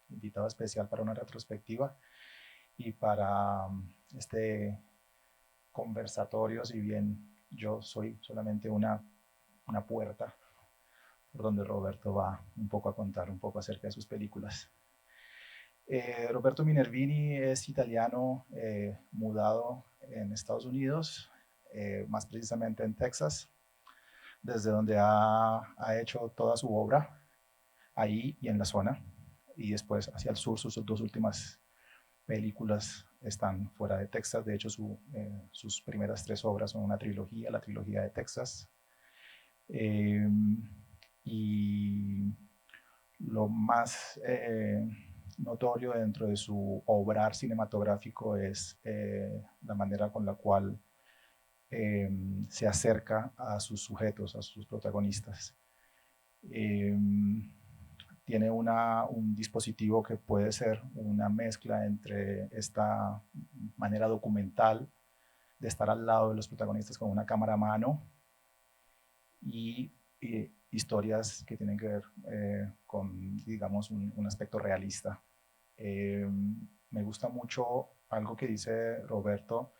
invitado especial para una retrospectiva y para este conversatorio, si bien yo soy solamente una puerta por donde Roberto va un poco a contar un poco acerca de sus películas. Roberto Minervini es italiano, mudado en Estados Unidos, más precisamente en Texas, desde donde ha hecho toda su obra ahí y en la zona, y después hacia el sur sus dos últimas películas están fuera de Texas. De hecho, sus primeras tres obras son una trilogía, la trilogía de Texas. Eh, y lo más notorio dentro de su obrar cinematográfico es la manera con la cual se acerca a sus sujetos, a sus protagonistas. Eh, Tiene un dispositivo que puede ser una mezcla entre esta manera documental de estar al lado de los protagonistas con una cámara a mano y historias que tienen que ver con, digamos, un aspecto realista. Eh, Me gusta mucho algo que dice Roberto,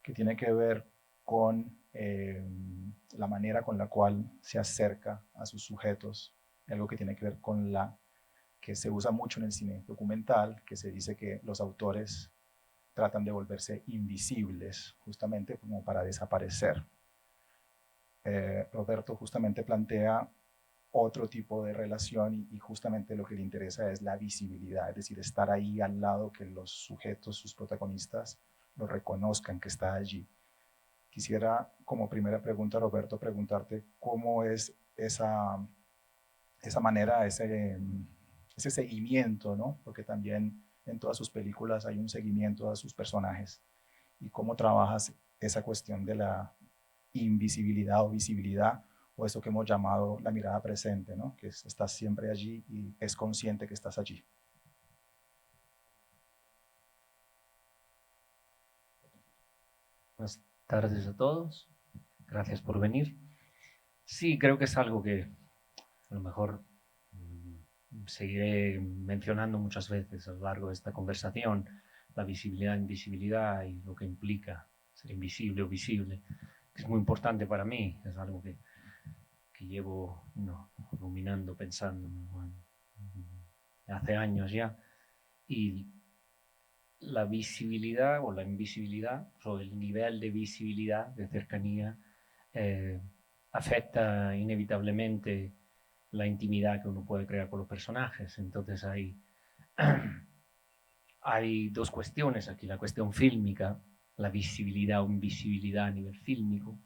que tiene que ver con la manera con la cual se acerca a sus sujetos, algo que tiene que ver con la que se usa mucho en el cine documental, que se dice que los autores tratan de volverse invisibles, justamente como para desaparecer. Roberto justamente plantea otro tipo de relación y justamente lo que le interesa es la visibilidad, es decir, estar ahí al lado, que los sujetos, sus protagonistas, lo reconozcan que está allí. Quisiera, como primera pregunta, Roberto, preguntarte cómo es esa manera, ese seguimiento, ¿no? Porque también en todas sus películas hay un seguimiento a sus personajes. ¿Y cómo trabajas esa cuestión de la invisibilidad o visibilidad, o eso que hemos llamado la mirada presente, ¿no? Que estás siempre allí y es consciente que estás allí? Buenas tardes a todos. Gracias por venir. Sí, creo que es algo que a lo mejor seguiré mencionando muchas veces a lo largo de esta conversación, la visibilidad, invisibilidad y lo que implica ser invisible o visible, que es muy importante para mí, es algo que llevo ruminando, pensando hace años ya. Y la visibilidad o la invisibilidad, o el nivel de visibilidad, de cercanía, eh, afecta inevitablemente la intimidad que uno puede crear con los personajes. Entonces hay dos cuestiones aquí, la cuestión fílmica, la visibilidad o invisibilidad a nivel fílmico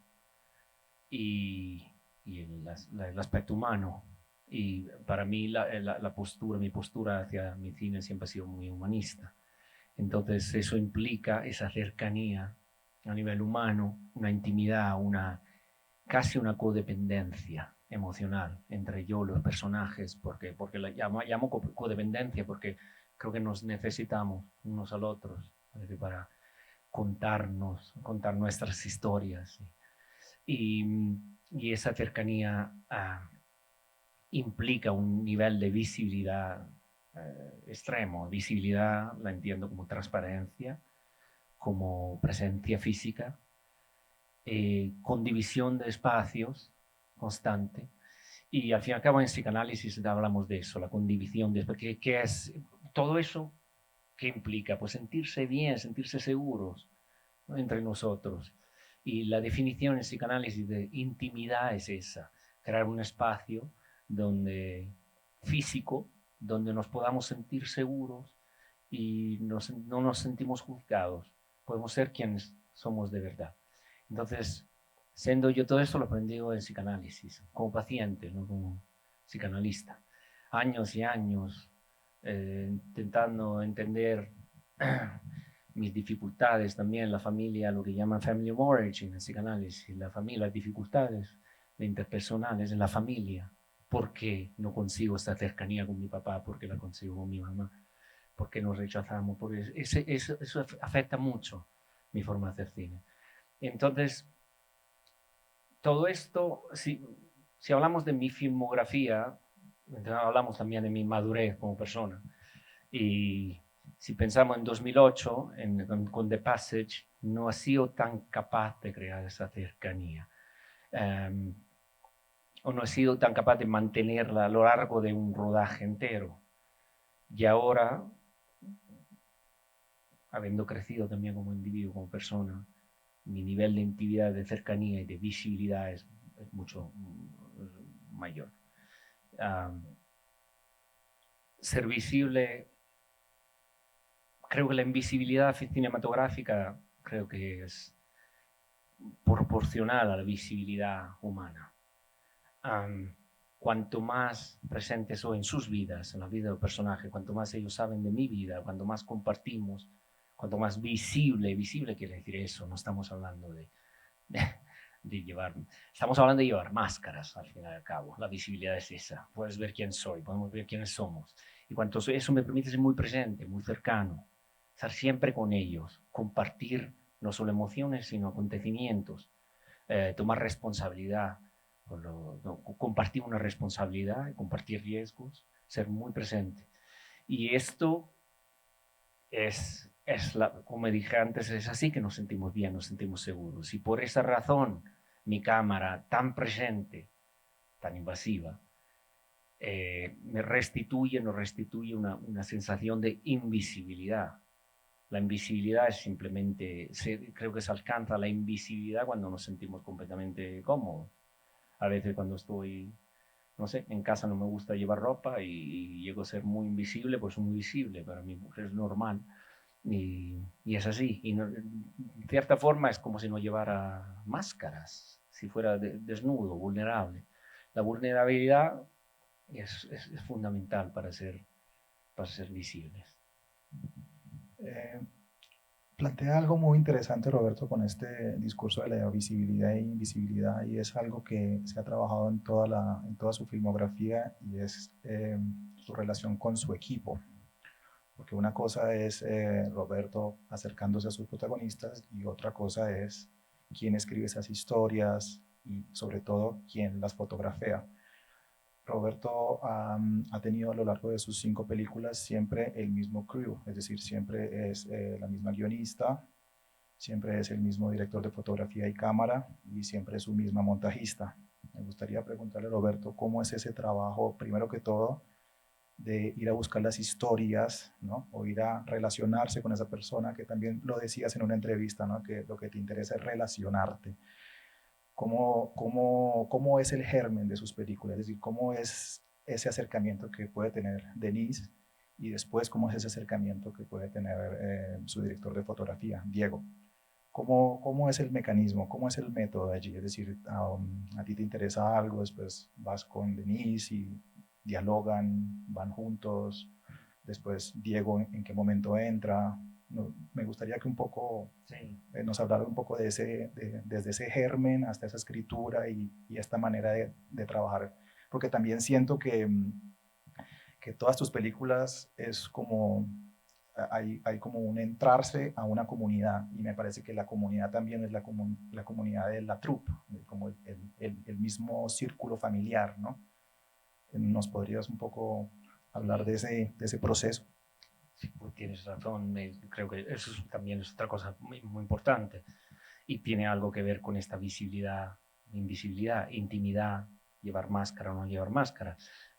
y, el aspecto humano. Y para mí mi postura hacia mi cine siempre ha sido muy humanista. Entonces eso implica esa cercanía a nivel humano, una intimidad, casi una codependencia emocional entre yo y los personajes, porque la llamo codependencia porque creo que nos necesitamos unos al otros para contar nuestras historias. Y, y esa cercanía implica un nivel de visibilidad extremo. Visibilidad la entiendo como transparencia, como presencia física, con división de espacios constante. Y al fin y al cabo en psicanálisis hablamos de eso, la condivisión, ¿qué es todo eso? ¿Qué implica? Pues sentirse bien, sentirse seguros, ¿no?, entre nosotros. Y la definición en psicanálisis de intimidad es esa, crear un espacio donde físico, donde nos podamos sentir seguros y no nos sentimos juzgados. Podemos ser quienes somos de verdad. Entonces, siendo yo todo esto lo aprendí en psicanálisis, como paciente, no como psicanalista. Años y años intentando entender mis dificultades también, la familia, lo que llaman family of origin en psicanálisis, la familia, las dificultades interpersonales en la familia. ¿Por qué no consigo esta cercanía con mi papá? ¿Por qué la consigo con mi mamá? ¿Por qué nos rechazamos? Porque eso afecta mucho mi forma de hacer cine. Entonces, todo esto, si hablamos de mi filmografía, hablamos también de mi madurez como persona. Y si pensamos en 2008, con The Passage, no ha sido tan capaz de crear esa cercanía. O no he sido tan capaz de mantenerla a lo largo de un rodaje entero. Y ahora, habiendo crecido también como individuo, como persona, mi nivel de intimidad, de cercanía y de visibilidad es mucho mayor. Ser visible, creo que la invisibilidad cinematográfica creo que es proporcional a la visibilidad humana. Cuanto más presente soy en sus vidas, en la vida del personaje, cuanto más ellos saben de mi vida, cuanto más compartimos, cuanto más visible quiere decir eso, no estamos hablando de llevar, estamos hablando de llevar máscaras al fin y al cabo, la visibilidad es esa, puedes ver quién soy, podemos ver quiénes somos, y cuanto eso me permite ser muy presente, muy cercano, estar siempre con ellos, compartir no solo emociones, sino acontecimientos, tomar responsabilidad, compartir una responsabilidad, compartir riesgos, ser muy presente. Y esto como dije antes, es así que nos sentimos bien, nos sentimos seguros. Y por esa razón, mi cámara tan presente, tan invasiva, nos restituye una sensación de invisibilidad. La invisibilidad es simplemente, creo que se alcanza la invisibilidad cuando nos sentimos completamente cómodos. A veces cuando estoy, no sé, en casa no me gusta llevar ropa y llego a ser muy invisible, pues soy muy visible, para mí es normal. Y es así. Y no, en cierta forma es como si no llevara máscaras, si fuera desnudo, vulnerable. La vulnerabilidad es fundamental para ser visibles. Plantea algo muy interesante, Roberto, con este discurso de la visibilidad e invisibilidad, y es algo que se ha trabajado en toda su filmografía, y es su relación con su equipo. Porque una cosa es Roberto acercándose a sus protagonistas, y otra cosa es quién escribe esas historias y sobre todo quién las fotografea. Roberto ha tenido a lo largo de sus 5 películas siempre el mismo crew, es decir, siempre es la misma guionista, siempre es el mismo director de fotografía y cámara, y siempre es su misma montajista. Me gustaría preguntarle a Roberto cómo es ese trabajo, primero que todo, de ir a buscar las historias, ¿no? O ir a relacionarse con esa persona, que también lo decías en una entrevista, ¿no? Que lo que te interesa es relacionarte. ¿Cómo es el germen de sus películas? Es decir, ¿cómo es ese acercamiento que puede tener Denise, y después cómo es ese acercamiento que puede tener su director de fotografía, Diego? ¿Cómo es el mecanismo? ¿Cómo es el método allí? Es decir, a ti te interesa algo, después vas con Denise y dialogan, van juntos, después Diego en qué momento entra. No, me gustaría que un poco Sí. nos hablara un poco desde ese germen hasta esa escritura y esta manera de trabajar, porque también siento que todas tus películas es como hay como un entrarse a una comunidad, y me parece que la comunidad también es la comunidad de la troupe, como el mismo círculo familiar, ¿no? ¿Nos podrías un poco hablar de ese proceso? Sí, pues tienes razón. Creo que eso también es otra cosa muy, muy importante y tiene algo que ver con esta visibilidad, invisibilidad, intimidad, llevar máscara o no llevar máscara.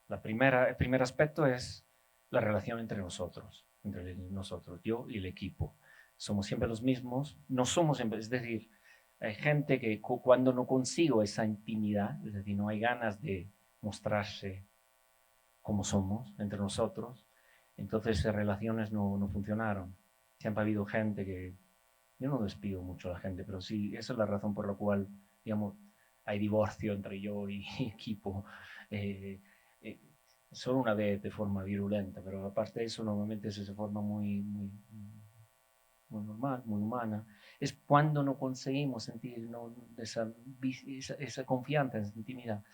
El primer aspecto es la relación entre nosotros, yo y el equipo. Somos siempre los mismos, no somos siempre, es decir, hay gente que cuando no consigo esa intimidad, es decir, no hay ganas de mostrarse como somos entre nosotros, entonces esas relaciones no funcionaron. Siempre ha habido gente que, yo no despido mucho a la gente, pero sí, esa es la razón por la cual, digamos, hay divorcio entre yo y equipo. Eh, eh, Solo una vez de forma virulenta, pero aparte de eso normalmente es de forma muy normal, muy humana. Es cuando no conseguimos sentir esa confianza, esa intimidad.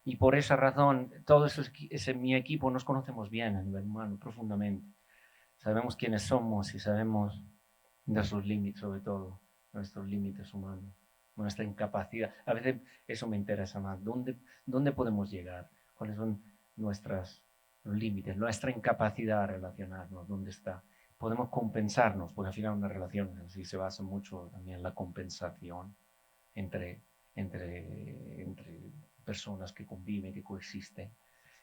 Y por esa razón, todos mi equipo nos conocemos bien a nivel humano, profundamente. Sabemos quiénes somos y sabemos nuestros límites, sobre todo, nuestros límites humanos, nuestra incapacidad. A veces eso me interesa más. ¿Dónde podemos llegar? ¿Cuáles son nuestros límites, nuestra incapacidad de relacionarnos, dónde está. Podemos compensarnos, porque al final una relación así se basa mucho también en la compensación entre personas que conviven, que coexisten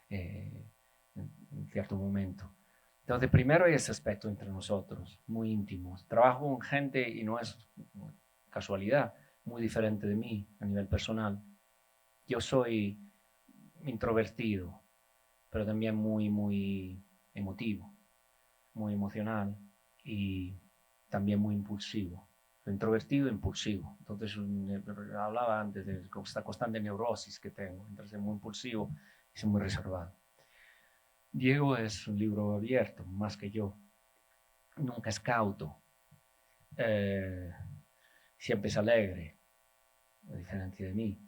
en cierto momento. Entonces, primero hay ese aspecto entre nosotros, muy íntimos. Trabajo con gente, y no es casualidad, muy diferente de mí a nivel personal. Yo soy introvertido, pero también muy emotivo, muy emocional y también muy impulsivo. Soy introvertido e impulsivo. Entonces, hablaba antes de esta constante neurosis que tengo, entre ser muy impulsivo y ser muy reservado. Diego es un libro abierto, más que yo. Nunca es cauto. Siempre es alegre, a diferencia de mí.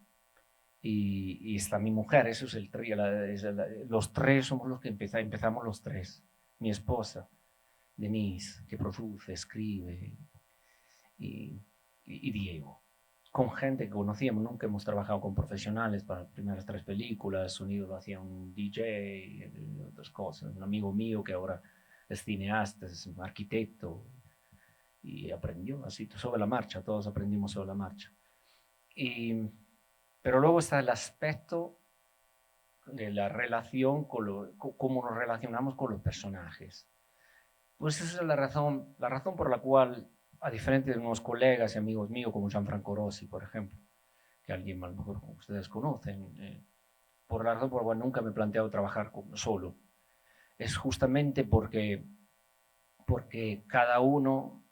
Y está mi mujer, eso es el trío. Los tres somos los que empezamos los tres. Mi esposa, Denise, que produce, escribe, y Diego. Con gente que conocíamos, nunca hemos trabajado con profesionales para las primeras 3 películas, sonido lo hacía un DJ, y otras cosas. Un amigo mío que ahora es cineasta, es un arquitecto, y aprendió así sobre la marcha, todos aprendimos sobre la marcha. Pero luego está el aspecto de la relación, cómo nos relacionamos con los personajes. Pues esa es la razón por la cual, a diferencia de unos colegas y amigos míos como Gianfranco Rossi, por ejemplo, que alguien a lo mejor ustedes conocen, por la razón por la cual nunca me he planteado trabajar solo, es justamente porque cada uno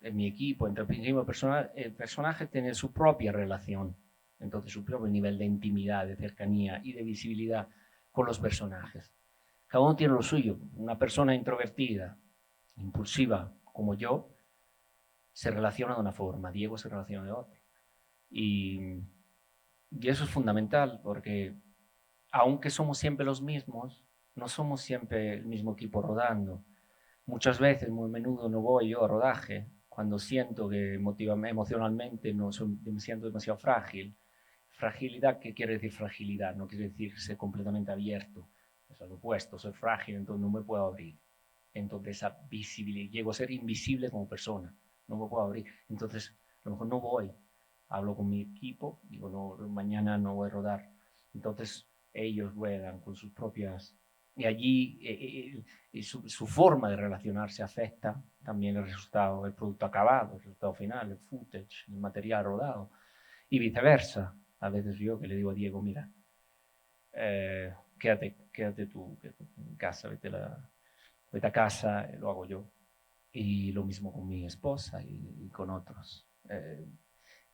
en mi equipo, entre el personaje tiene su propia relación, entonces su propio nivel de intimidad, de cercanía y de visibilidad con los personajes. Cada uno tiene lo suyo. Una persona introvertida, impulsiva como yo, se relaciona de una forma, Diego se relaciona de otra. Y eso es fundamental porque aunque somos siempre los mismos, no somos siempre el mismo equipo rodando. Muchas veces, muy a menudo, no voy yo a rodaje cuando siento que emocionalmente me siento demasiado frágil. Fragilidad, ¿qué quiere decir fragilidad? No quiere decir ser completamente abierto. Es lo opuesto, soy frágil, entonces no me puedo abrir. Entonces esa visibilidad, llego a ser invisible como persona, no me puedo abrir. Entonces a lo mejor no voy, hablo con mi equipo, digo, no, mañana no voy a rodar. Entonces ellos ruedan con sus propias... Y allí su forma de relacionarse afecta también el resultado, el producto acabado, el resultado final, el footage, el material rodado. Y viceversa. A veces yo que le digo a Diego, mira, quédate tú en casa, vete a casa, lo hago yo. Y lo mismo con mi esposa y con otros.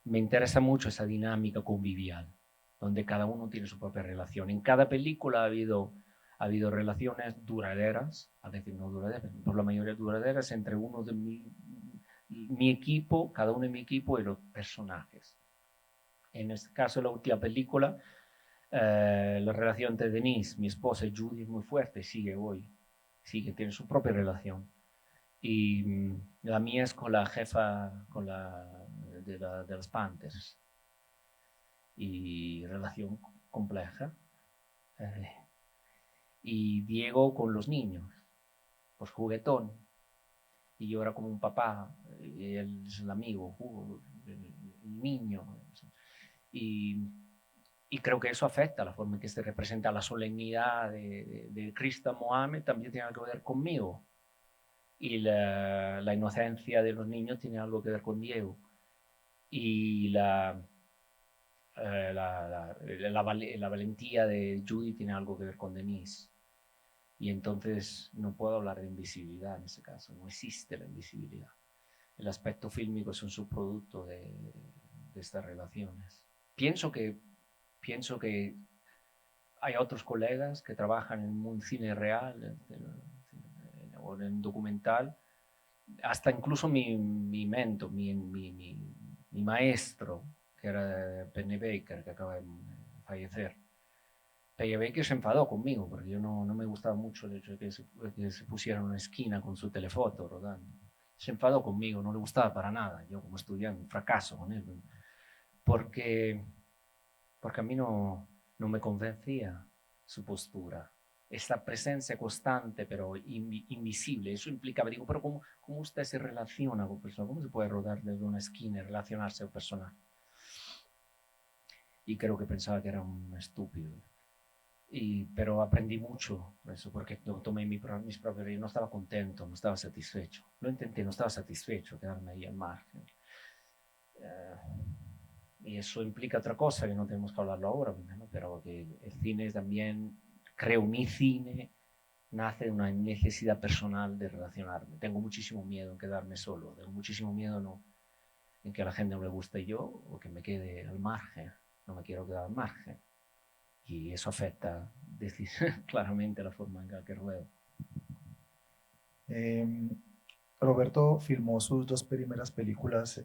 Me interesa mucho esa dinámica convivial, donde cada uno tiene su propia relación. En cada película ha habido relaciones duraderas, a veces no duraderas, por la mayoría duraderas, entre uno de mi equipo, cada uno de mi equipo y los personajes. En este caso, la última película, la relación entre Denise, mi esposa, y Judy es muy fuerte, sigue hoy, tiene su propia relación. Y la mía es con la jefa de los Panthers. Y relación compleja. Y Diego con los niños, pues juguetón. Y yo era como un papá, y él es el amigo, el niño. Y creo que eso afecta la forma en que se representa la solemnidad de Krista Mohamed, también tiene algo que ver conmigo. Y la inocencia de los niños tiene algo que ver con Diego. Y la valentía de Judy tiene algo que ver con Denise. Y entonces no puedo hablar de invisibilidad en ese caso, no existe la invisibilidad. El aspecto fílmico es un subproducto de estas relaciones. Pienso que hay otros colegas que trabajan en un cine real o en un documental, hasta incluso mi mentor, mi maestro, que era Penny Baker, que acaba de fallecer. Penny Baker se enfadó conmigo porque yo no me gustaba mucho el hecho de que se pusiera en una esquina con su telefoto rodando. Se enfadó conmigo, no le gustaba para nada. Yo como estudiante, un fracaso con él. Porque a mí no me convencía su postura. esta presencia constante pero invisible. Eso implicaba, digo, pero ¿cómo usted se relaciona con personas? ¿Cómo se puede rodar desde una esquina y relacionarse con personas? Y creo que pensaba que era un estúpido. Pero aprendí mucho eso, porque tomé mis propios riesgos. No estaba contento, no estaba satisfecho. Lo intenté, no estaba satisfecho, quedarme ahí al margen. Y eso implica otra cosa que no tenemos que hablarlo ahora, ¿no? Pero que el cine también, creo, mi cine nace de una necesidad personal de relacionarme. Tengo muchísimo miedo en quedarme solo, tengo muchísimo miedo en que a la gente no le guste yo o que me quede al margen. No me quiero quedar al margen. Y eso afecta claramente la forma en la que ruedo. Roberto filmó sus dos primeras películas,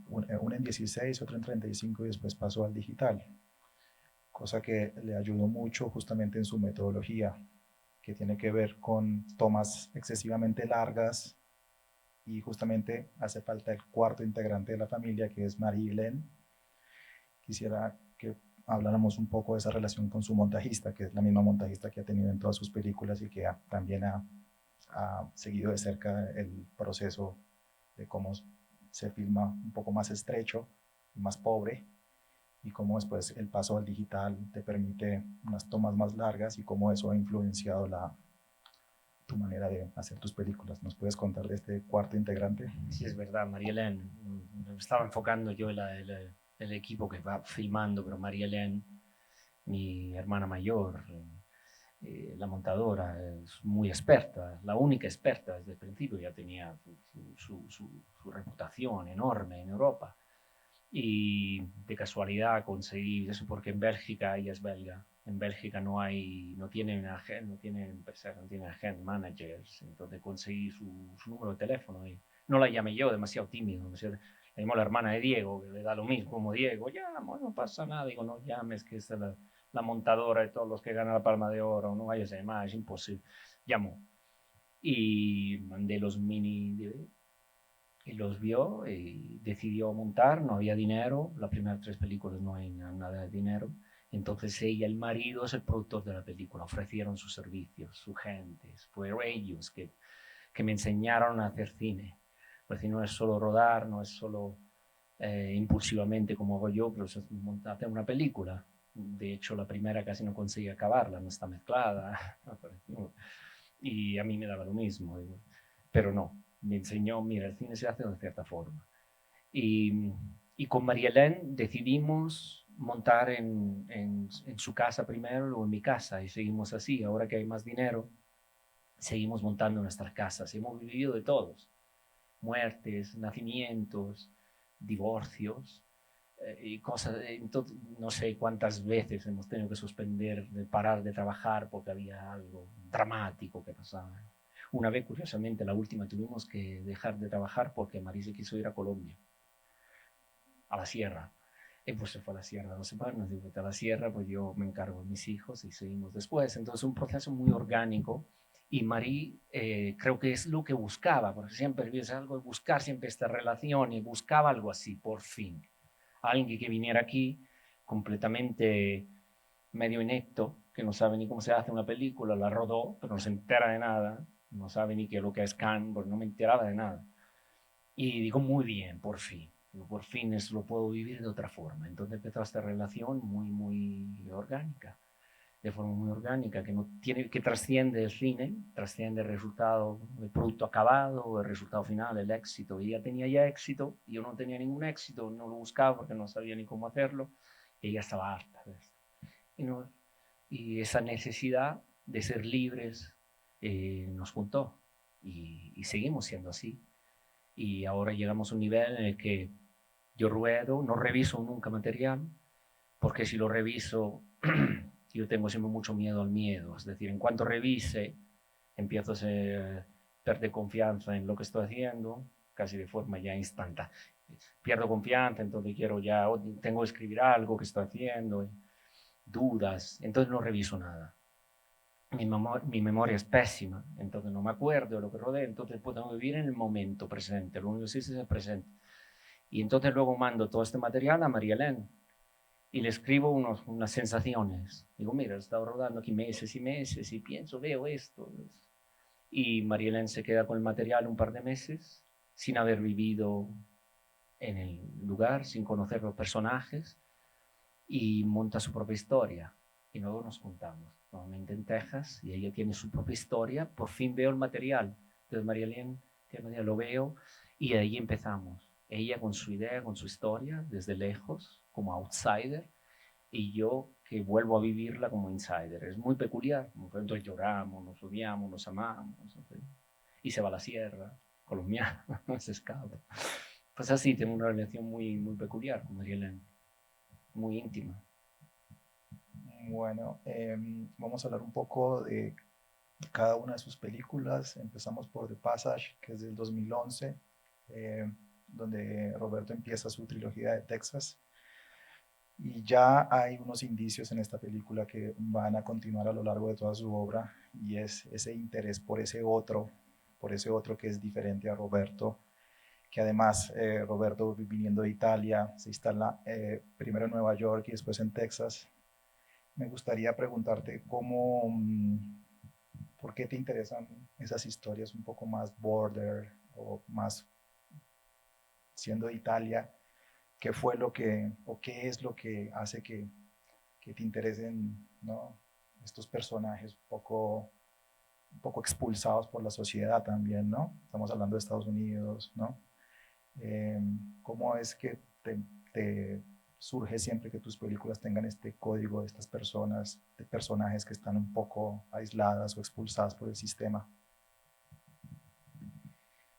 una en 16, otra en 35 y después pasó al digital, cosa que le ayudó mucho justamente en su metodología, que tiene que ver con tomas excesivamente largas y justamente hace falta el cuarto integrante de la familia, que es Marie-Hélène. Quisiera que habláramos un poco de esa relación con su montajista, que es la misma montajista que ha tenido en todas sus películas y que también ha seguido de cerca el proceso de cómo se filma un poco más estrecho y más pobre, y cómo después el paso al digital te permite unas tomas más largas y cómo eso ha influenciado tu manera de hacer tus películas. ¿Nos puedes contar de este cuarto integrante? Sí, es verdad, Marie-Hélène. Estaba enfocando yo el equipo que va filmando, pero Marie-Hélène, mi hermana mayor, la montadora, es muy experta, la única experta desde el principio, ya tenía su reputación enorme en Europa. Y de casualidad conseguí eso porque en Bélgica, ella es belga, en Bélgica no tienen empresarios, no tienen agent managers, entonces conseguí su número de teléfono y no la llamé yo, demasiado tímido, le llamó la hermana de Diego, que le da lo mismo como Diego, llamo, no pasa nada, digo, no llames, que esta es la montadora de todos los que ganan la Palma de Oro, no vayas a llamar, es imposible. Llamó y mandé los mini DVD y los vio y decidió montar, no había dinero, las primeras 3 películas no hay nada de dinero, entonces ella, el marido, es el productor de la película, ofrecieron sus servicios, su gente, fueron ellos que me enseñaron a hacer cine, pues no es solo rodar, no es solo impulsivamente como hago yo, pero es hacer una película. De hecho, la primera casi no conseguí acabarla, no está mezclada, y a mí me daba lo mismo, pero no, me enseñó, mira, el cine se hace de cierta forma. Y con Marie-Hélène decidimos montar en su casa primero, luego en mi casa, y seguimos así. Ahora que hay más dinero, seguimos montando nuestras casas. Hemos vivido de todos, muertes, nacimientos, divorcios, y cosas. Entonces, no sé cuántas veces hemos tenido que suspender, de parar de trabajar porque había algo dramático que pasaba. Una vez, curiosamente, la última, tuvimos que dejar de trabajar porque Marisa quiso ir a Colombia, a la sierra. Y pues se fue a la sierra 2 semanas, digo, a la sierra, pues yo me encargo de mis hijos y seguimos después. Entonces, un proceso muy orgánico. Y Marí creo que es lo que buscaba, porque siempre es algo de buscar siempre esta relación y buscaba algo así, por fin. Alguien que viniera aquí completamente medio inepto, que no sabe ni cómo se hace una película, la rodó, pero no se entera de nada, no sabe ni qué es lo que es Cannes, porque no me enteraba de nada. Y digo, muy bien, por fin eso lo puedo vivir de otra forma. Entonces empezó esta relación muy, muy orgánica, de forma muy orgánica, que trasciende el cine, trasciende el resultado, el producto acabado, el resultado final, el éxito. Ella tenía ya éxito, yo no tenía ningún éxito, no lo buscaba porque no sabía ni cómo hacerlo, y ella estaba harta de esto. Y esa necesidad de ser libres nos juntó y seguimos siendo así. Y ahora llegamos a un nivel en el que yo ruedo, no reviso nunca material, porque si lo reviso, yo tengo siempre mucho miedo al miedo. Es decir, en cuanto revise, empiezo a perder confianza en lo que estoy haciendo, casi de forma ya instantánea. Pierdo confianza, entonces tengo que escribir algo que estoy haciendo, dudas, entonces no reviso nada. Mi memoria es pésima, entonces no me acuerdo de lo que rodea, entonces puedo vivir en el momento presente, lo único que existe es el presente. Y entonces luego mando todo este material a Marie-Hélène y le escribo unas sensaciones. Digo, mira, he estado rodando aquí meses y meses y pienso, veo esto. Y María se queda con el material un par de meses sin haber vivido en el lugar, sin conocer los personajes, y monta su propia historia. Y luego nos juntamos, nuevamente en Texas, y ella tiene su propia historia. Por fin veo el material. Entonces María Elena lo veo y de ahí empezamos. Ella con su idea, con su historia, desde lejos, como outsider, y yo que vuelvo a vivirla como insider. Es muy peculiar. Entonces lloramos, nos odiamos, nos amamos. Y se va a la sierra, colombiana, se escapa. Pues así, tengo una relación muy, muy peculiar con María Elena, muy íntima. Bueno, vamos a hablar un poco de cada una de sus películas. Empezamos por The Passage, que es del 2011, eh, donde Roberto empieza su trilogía de Texas. Y ya hay unos indicios en esta película que van a continuar a lo largo de toda su obra, y es ese interés por ese otro que es diferente a Roberto, que además Roberto viniendo de Italia se instala primero en Nueva York y después en Texas. Me gustaría preguntarte por qué te interesan esas historias un poco más border o más siendo de Italia. ¿Qué fue lo que, o qué es lo que hace que te interesen, ¿no?, estos personajes un poco expulsados por la sociedad también, ¿no? Estamos hablando de Estados Unidos, ¿no? Eh, ¿Cómo es que te surge siempre que tus películas tengan este código de estas personas, de personajes que están un poco aisladas o expulsadas por el sistema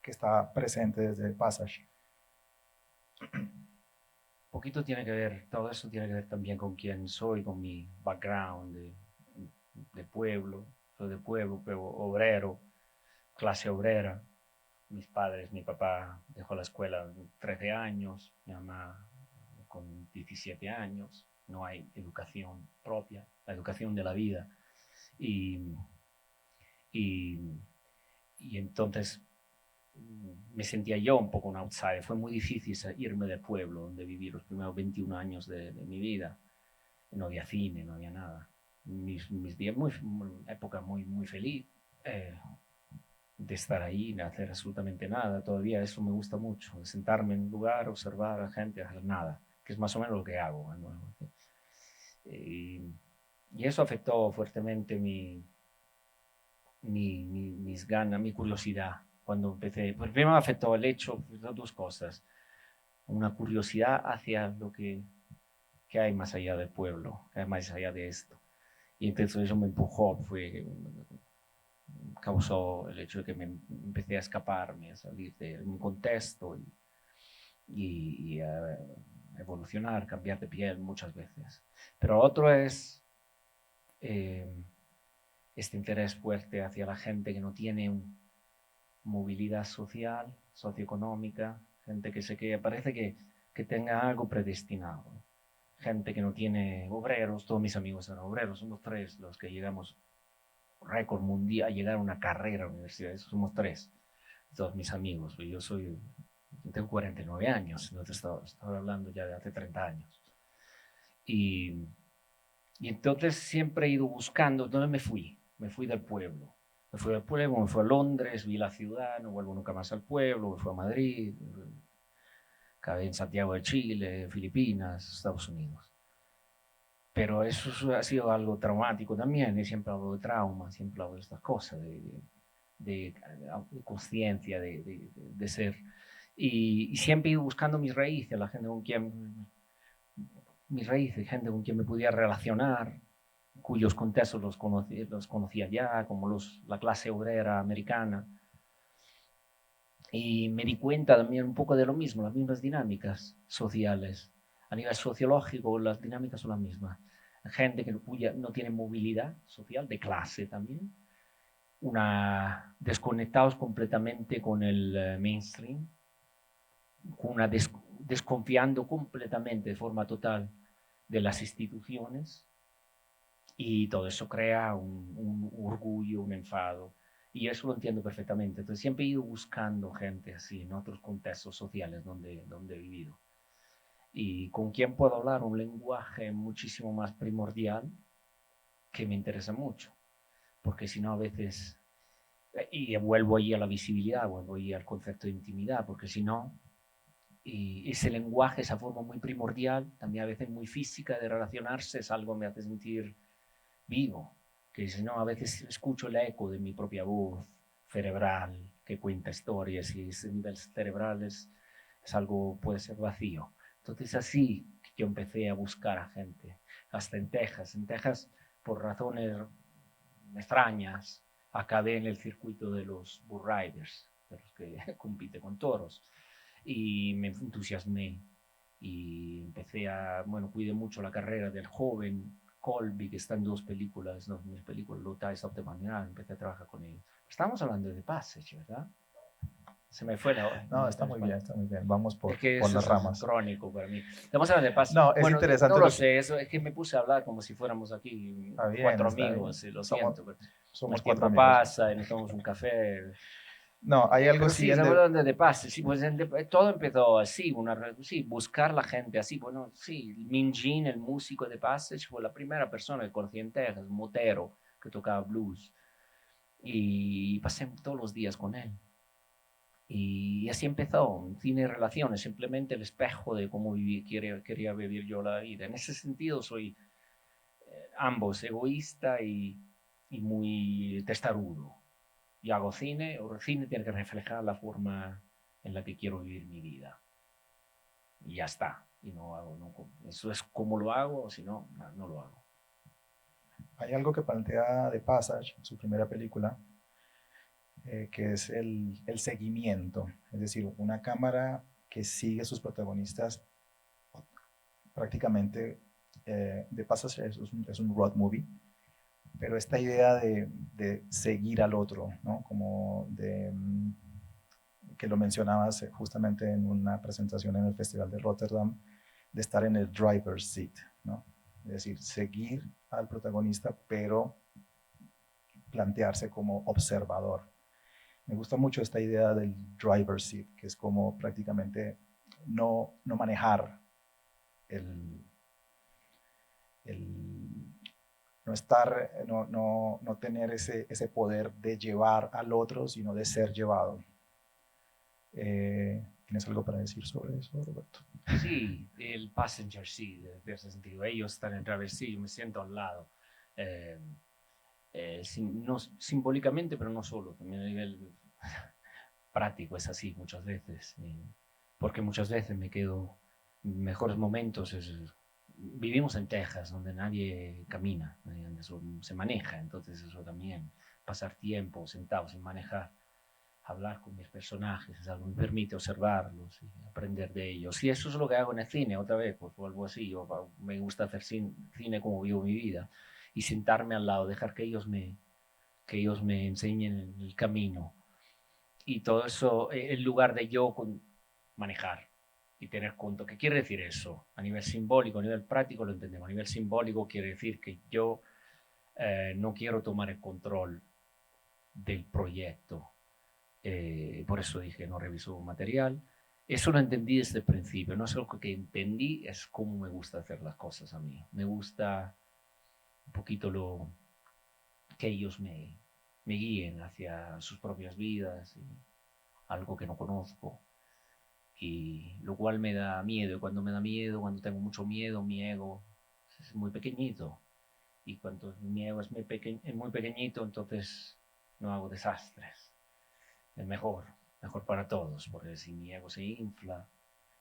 que está presente desde el Passage? Poquito tiene que ver, todo eso tiene que ver también con quién soy, con mi background de pueblo. Soy de pueblo, pero obrero, clase obrera. Mis padres, mi papá dejó la escuela a 13 años, mi mamá con 17 años. No hay educación propia, la educación de la vida. Y, y, y entonces me sentía yo un poco un outsider. Fue muy difícil irme del pueblo donde viví los primeros 21 años de mi vida. No había cine, no había nada. Mis días, época muy, muy feliz de estar ahí, de hacer absolutamente nada. Todavía eso me gusta mucho, de sentarme en un lugar, observar a la gente, hacer nada, que es más o menos lo que hago. Y eso afectó fuertemente mis ganas, mi curiosidad. Cuando empecé, pues primero me afectó el hecho, pues, dos cosas. Una curiosidad hacia lo que hay más allá del pueblo, que hay más allá de esto. Y entonces eso me empujó, causó el hecho de que me empecé a escaparme, a salir de un contexto y a evolucionar, cambiar de piel muchas veces. Pero otro es eh, este interés fuerte hacia la gente que no tiene movilidad social, socioeconómica, gente que parece que tenga algo predestinado. Gente que no tiene obreros, todos mis amigos eran obreros, somos tres los que llegamos récord mundial, a llegar a una carrera universitaria, somos tres, todos mis amigos. Yo tengo 49 años, entonces estaba hablando ya de hace 30 años. Y entonces siempre he ido buscando, ¿dónde me fui? Me fui del pueblo. Me fui al pueblo, me fui a Londres, vi la ciudad, no vuelvo nunca más al pueblo, me fui a Madrid, acabé en Santiago de Chile, Filipinas, Estados Unidos. Pero eso ha sido algo traumático también, y siempre hablo de trauma, siempre hablo de estas cosas, de conciencia, de ser. Y siempre he ido buscando mis raíces, la gente con quien, mis raíces, gente con quien me pudiera relacionar, cuyos contextos los conocía ya, como la clase obrera americana. Y me di cuenta también un poco de lo mismo, las mismas dinámicas sociales. A nivel sociológico, las dinámicas son las mismas. Gente cuya no tiene movilidad social, de clase también, desconectados completamente con el mainstream, desconfiando completamente de forma total de las instituciones, y todo eso crea un orgullo, un enfado, y eso lo entiendo perfectamente. Entonces siempre he ido buscando gente así en otros contextos sociales donde he vivido. y con quien puedo hablar un lenguaje muchísimo más primordial que me interesa mucho, porque si no a veces, y vuelvo ahí a la visibilidad, vuelvo ahí al concepto de intimidad, porque si no, y ese lenguaje, esa forma muy primordial, también a veces muy física de relacionarse, es algo que me hace sentir vivo, que si no, a veces escucho el eco de mi propia voz cerebral que cuenta historias y ese nivel cerebral es algo, puede ser vacío. Entonces así que yo empecé a buscar a gente, hasta en Texas por razones extrañas, acabé en el circuito de los bull riders, de los que compite con toros, y me entusiasmé y empecé a, bueno, cuidé mucho la carrera del joven Colby, que está en dos películas, no, mis películas, Low Ties of the Manual, empecé a trabajar con él. Estamos hablando de Passage, ¿verdad? Se me fue la... No, está muy bien, está muy bien. Vamos Es que por eso las es ramas. crónico para mí. Estamos hablando de Passage. No, es Bueno, no interesante lo lo que... sé, eso es que me puse a hablar como si fuéramos aquí Está bien, cuatro está bien. amigos, y lo siento, pero Somos el cuatro tiempo amigos. pasa y nos tomamos un café. No, hay algo Pero sí sí, en estamos de... hablando de Passage, sí, pues todo empezó así, sí, buscar la gente así, bueno, sí, Minjin, el músico de Passage, fue la primera persona que conocí en Texas, motero, que tocaba blues, y pasé todos los días con él. Y así empezó, cine relaciones, simplemente el espejo de cómo quería vivir yo la vida. En ese sentido soy ambos egoísta y muy testarudo. Y hago cine, o el cine tiene que reflejar la forma en la que quiero vivir mi vida. Y ya está. Y no hago, no, eso es como lo hago, o si no, no, no lo hago. Hay algo que plantea The Passage, su primera película, que es el seguimiento. Es decir, una cámara que sigue a sus protagonistas prácticamente. The Passage es un road movie, pero esta idea de seguir al otro, ¿no? Como de que lo mencionabas justamente en una presentación en el Festival de Rotterdam, de estar en el driver's seat, ¿no? Es decir, seguir al protagonista, pero plantearse como observador. Me gusta mucho esta idea del driver's seat, que es como prácticamente no manejar el, el no estar, no tener ese poder de llevar al otro, sino de ser llevado. ¿Tienes algo para decir sobre eso, Roberto? Sí, el passenger sí, de ese sentido. Ellos están en el driver's seat, yo me siento al lado. Eh, no, simbólicamente, pero no solo, también a nivel práctico es así muchas veces. Porque muchas veces me quedo, mejores momentos vivimos en Texas, donde nadie camina, donde se maneja, entonces eso también, pasar tiempo sentado sin manejar, hablar con mis personajes, es algo que me permite observarlos y aprender de ellos. Y eso es lo que hago en el cine, otra vez, pues vuelvo así, me gusta hacer cine como vivo mi vida y sentarme al lado, dejar que ellos me enseñen el camino. Y todo eso, en lugar de yo manejar y tener cuenta. ¿Qué quiere decir eso? A nivel simbólico, a nivel práctico lo entendemos. A nivel simbólico quiere decir que yo no quiero tomar el control del proyecto. Por eso dije, no reviso material. Eso lo entendí desde el principio. No es algo que entendí, es cómo me gusta hacer las cosas a mí. Me gusta un poquito que ellos me guíen hacia sus propias vidas y algo que no conozco. Y lo cual me da miedo. Y cuando me da miedo, cuando tengo mucho miedo, mi ego es muy pequeñito. Y cuando mi ego es muy pequeñito, entonces no hago desastres. Es mejor, mejor para todos, porque si mi ego se infla,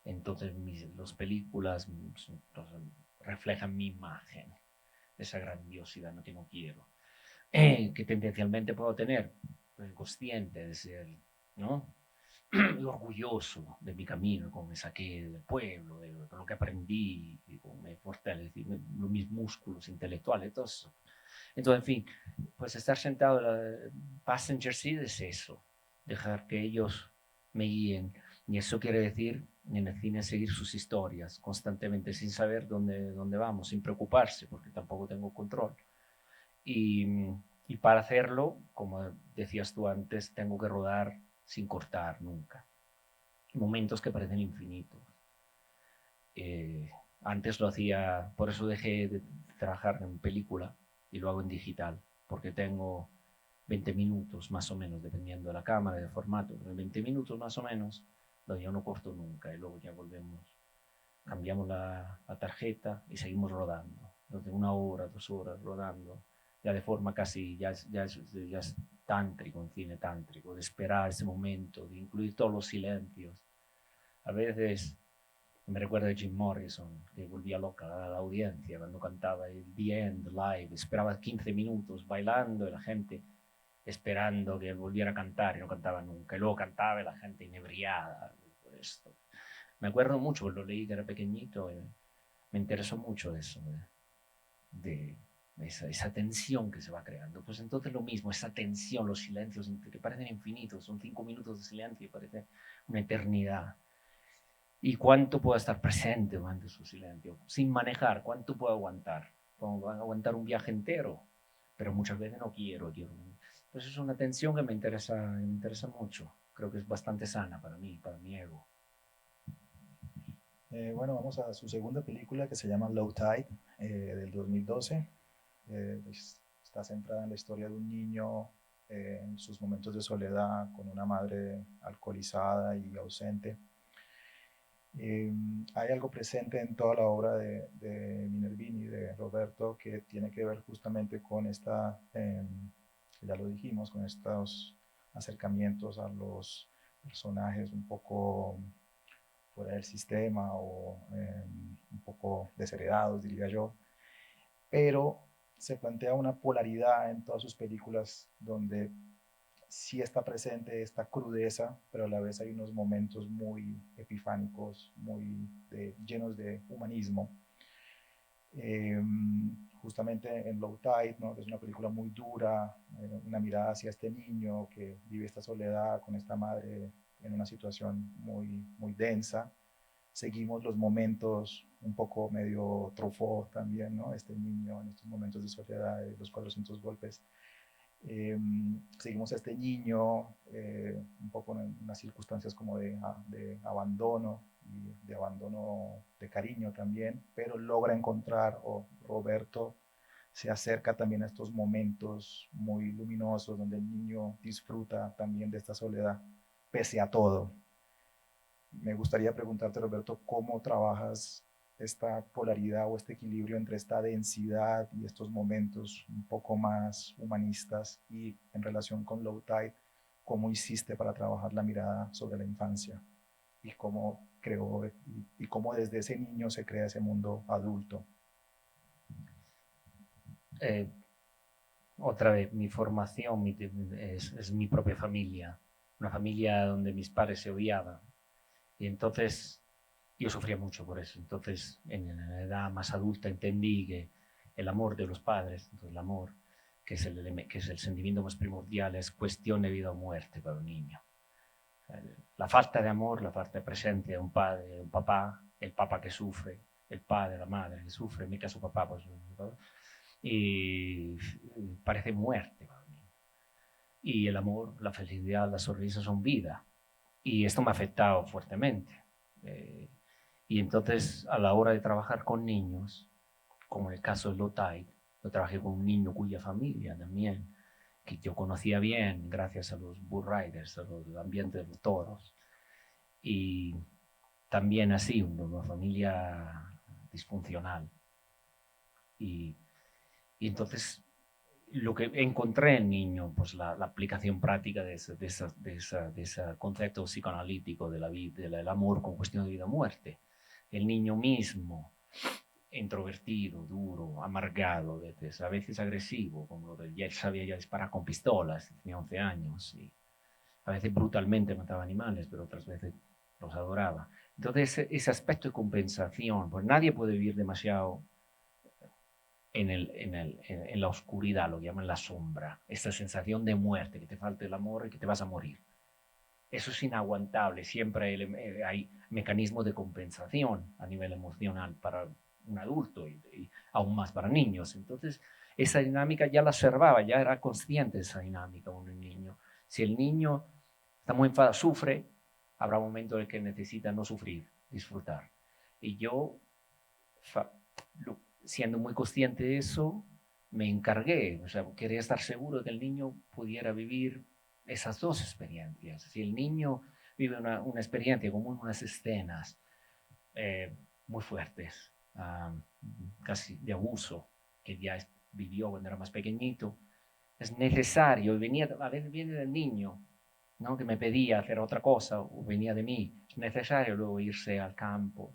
entonces las películas reflejan mi imagen, esa grandiosidad que no quiero, que tendencialmente puedo tener, pues, consciente de ser, ¿no? Orgulloso de mi camino, como me saqué del pueblo, de lo que aprendí, y cómo me fortalecí, mis músculos intelectuales, todo eso. Entonces, en fin, pues estar sentado en la passenger seat es eso, dejar que ellos me guíen. Y eso quiere decir en el cine seguir sus historias constantemente sin saber dónde vamos, sin preocuparse, porque tampoco tengo control. Y, y para hacerlo, como decías tú antes, tengo que rodar sin cortar nunca. Momentos que parecen infinitos. Antes lo hacía, por eso dejé de trabajar en película y lo hago en digital, porque tengo 20 minutos más o menos, dependiendo de la cámara, del formato, pero 20 minutos más o menos, donde yo no corto nunca y luego ya volvemos, cambiamos la tarjeta y seguimos rodando. Entonces 1 hora, 2 horas rodando, ya de forma casi, ya es tántrico, un cine tántrico, de esperar ese momento, de incluir todos los silencios. A veces me recuerdo de Jim Morrison, que volvía loca a la audiencia cuando cantaba el The End Live, esperaba 15 minutos bailando y la gente esperando que él volviera a cantar y no cantaba nunca. Y luego cantaba y la gente inebriada por esto. Me acuerdo mucho, lo leí que era pequeñito y me interesó mucho eso, de esa tensión que se va creando. Pues entonces lo mismo, esa tensión, los silencios que parecen infinitos, son 5 minutos de silencio y parece una eternidad. ¿Y cuánto puedo estar presente durante su silencio? Sin manejar, ¿cuánto puedo aguantar? Puedo aguantar un viaje entero, pero muchas veces no quiero. Entonces es una tensión que me interesa mucho. Creo que es bastante sana para mí, para mi ego. Bueno, vamos a su segunda película que se llama Low Tide, del 2012. Está centrada en la historia de un niño en sus momentos de soledad con una madre alcoholizada y ausente. Hay algo presente en toda la obra de Minervini, de Roberto, que tiene que ver justamente con esta, ya lo dijimos, con estos acercamientos a los personajes un poco fuera del sistema o un poco desheredados, diría yo, pero se plantea una polaridad en todas sus películas donde sí está presente esta crudeza, pero a la vez hay unos momentos muy epifánicos, llenos de humanismo. Eh, Justamente en Low Tide, ¿no? Es una película muy dura, una mirada hacia este niño que vive esta soledad con esta madre en una situación muy densa. Seguimos los momentos un poco medio Truffaut también, ¿no? Este niño en estos momentos de soledad, los 400 golpes. Seguimos a este niño un poco en unas circunstancias como de abandono y de abandono de cariño también, pero logra encontrar, o Roberto se acerca también a estos momentos muy luminosos donde el niño disfruta también de esta soledad, pese a todo. Me gustaría preguntarte, Roberto, ¿cómo trabajas esta polaridad o este equilibrio entre esta densidad y estos momentos un poco más humanistas y en relación con Low Tide, cómo hiciste para trabajar la mirada sobre la infancia y cómo creó y cómo desde ese niño se crea ese mundo adulto? Otra vez, mi formación es mi propia familia, una familia donde mis padres se odiaban. Y entonces yo sufría mucho por eso. Entonces, en la edad más adulta entendí que el amor de los padres, entonces el amor, que es el sentimiento más primordial, es cuestión de vida o muerte para un niño. La falta de amor, la falta de presencia de un padre, de un papá, el papá que sufre, el padre, la madre que sufre, en mi caso papá, pues, y parece muerte para mí. Y el amor, la felicidad, la sonrisa son vida. Y esto me ha afectado fuertemente. Y entonces, a la hora de trabajar con niños, como en el caso de Lotai, yo trabajé con un niño cuya familia también, que yo conocía bien gracias a los bull riders, a los ambientes de los toros. Y también así, una familia disfuncional. Y, y entonces lo que encontré en niño, pues la aplicación práctica de ese concepto psicoanalítico del amor con cuestión de vida o muerte. El niño mismo, introvertido, duro, amargado, a veces agresivo, como lo de él sabía ya disparar con pistolas, tenía 11 años, y a veces brutalmente mataba animales, pero otras veces los adoraba. Entonces ese aspecto de compensación, pues nadie puede vivir demasiado en la oscuridad, lo que llaman la sombra, esta sensación de muerte, que te falta el amor y que te vas a morir. Eso es inaguantable, siempre hay mecanismos de compensación a nivel emocional para un adulto y aún más para niños. Entonces, esa dinámica ya la observaba, ya era consciente de esa dinámica con un niño. Si el niño está muy enfadado, sufre, habrá un momento en el que necesita no sufrir, disfrutar. Y yo, siendo muy consciente de eso, me encargué, o sea, quería estar seguro de que el niño pudiera vivir esas dos experiencias. Si el niño vive una experiencia como unas escenas muy fuertes, casi de abuso, que ya vivió cuando era más pequeñito, es necesario, a veces viene del niño, ¿no? Que me pedía hacer otra cosa o venía de mí, es necesario luego irse al campo,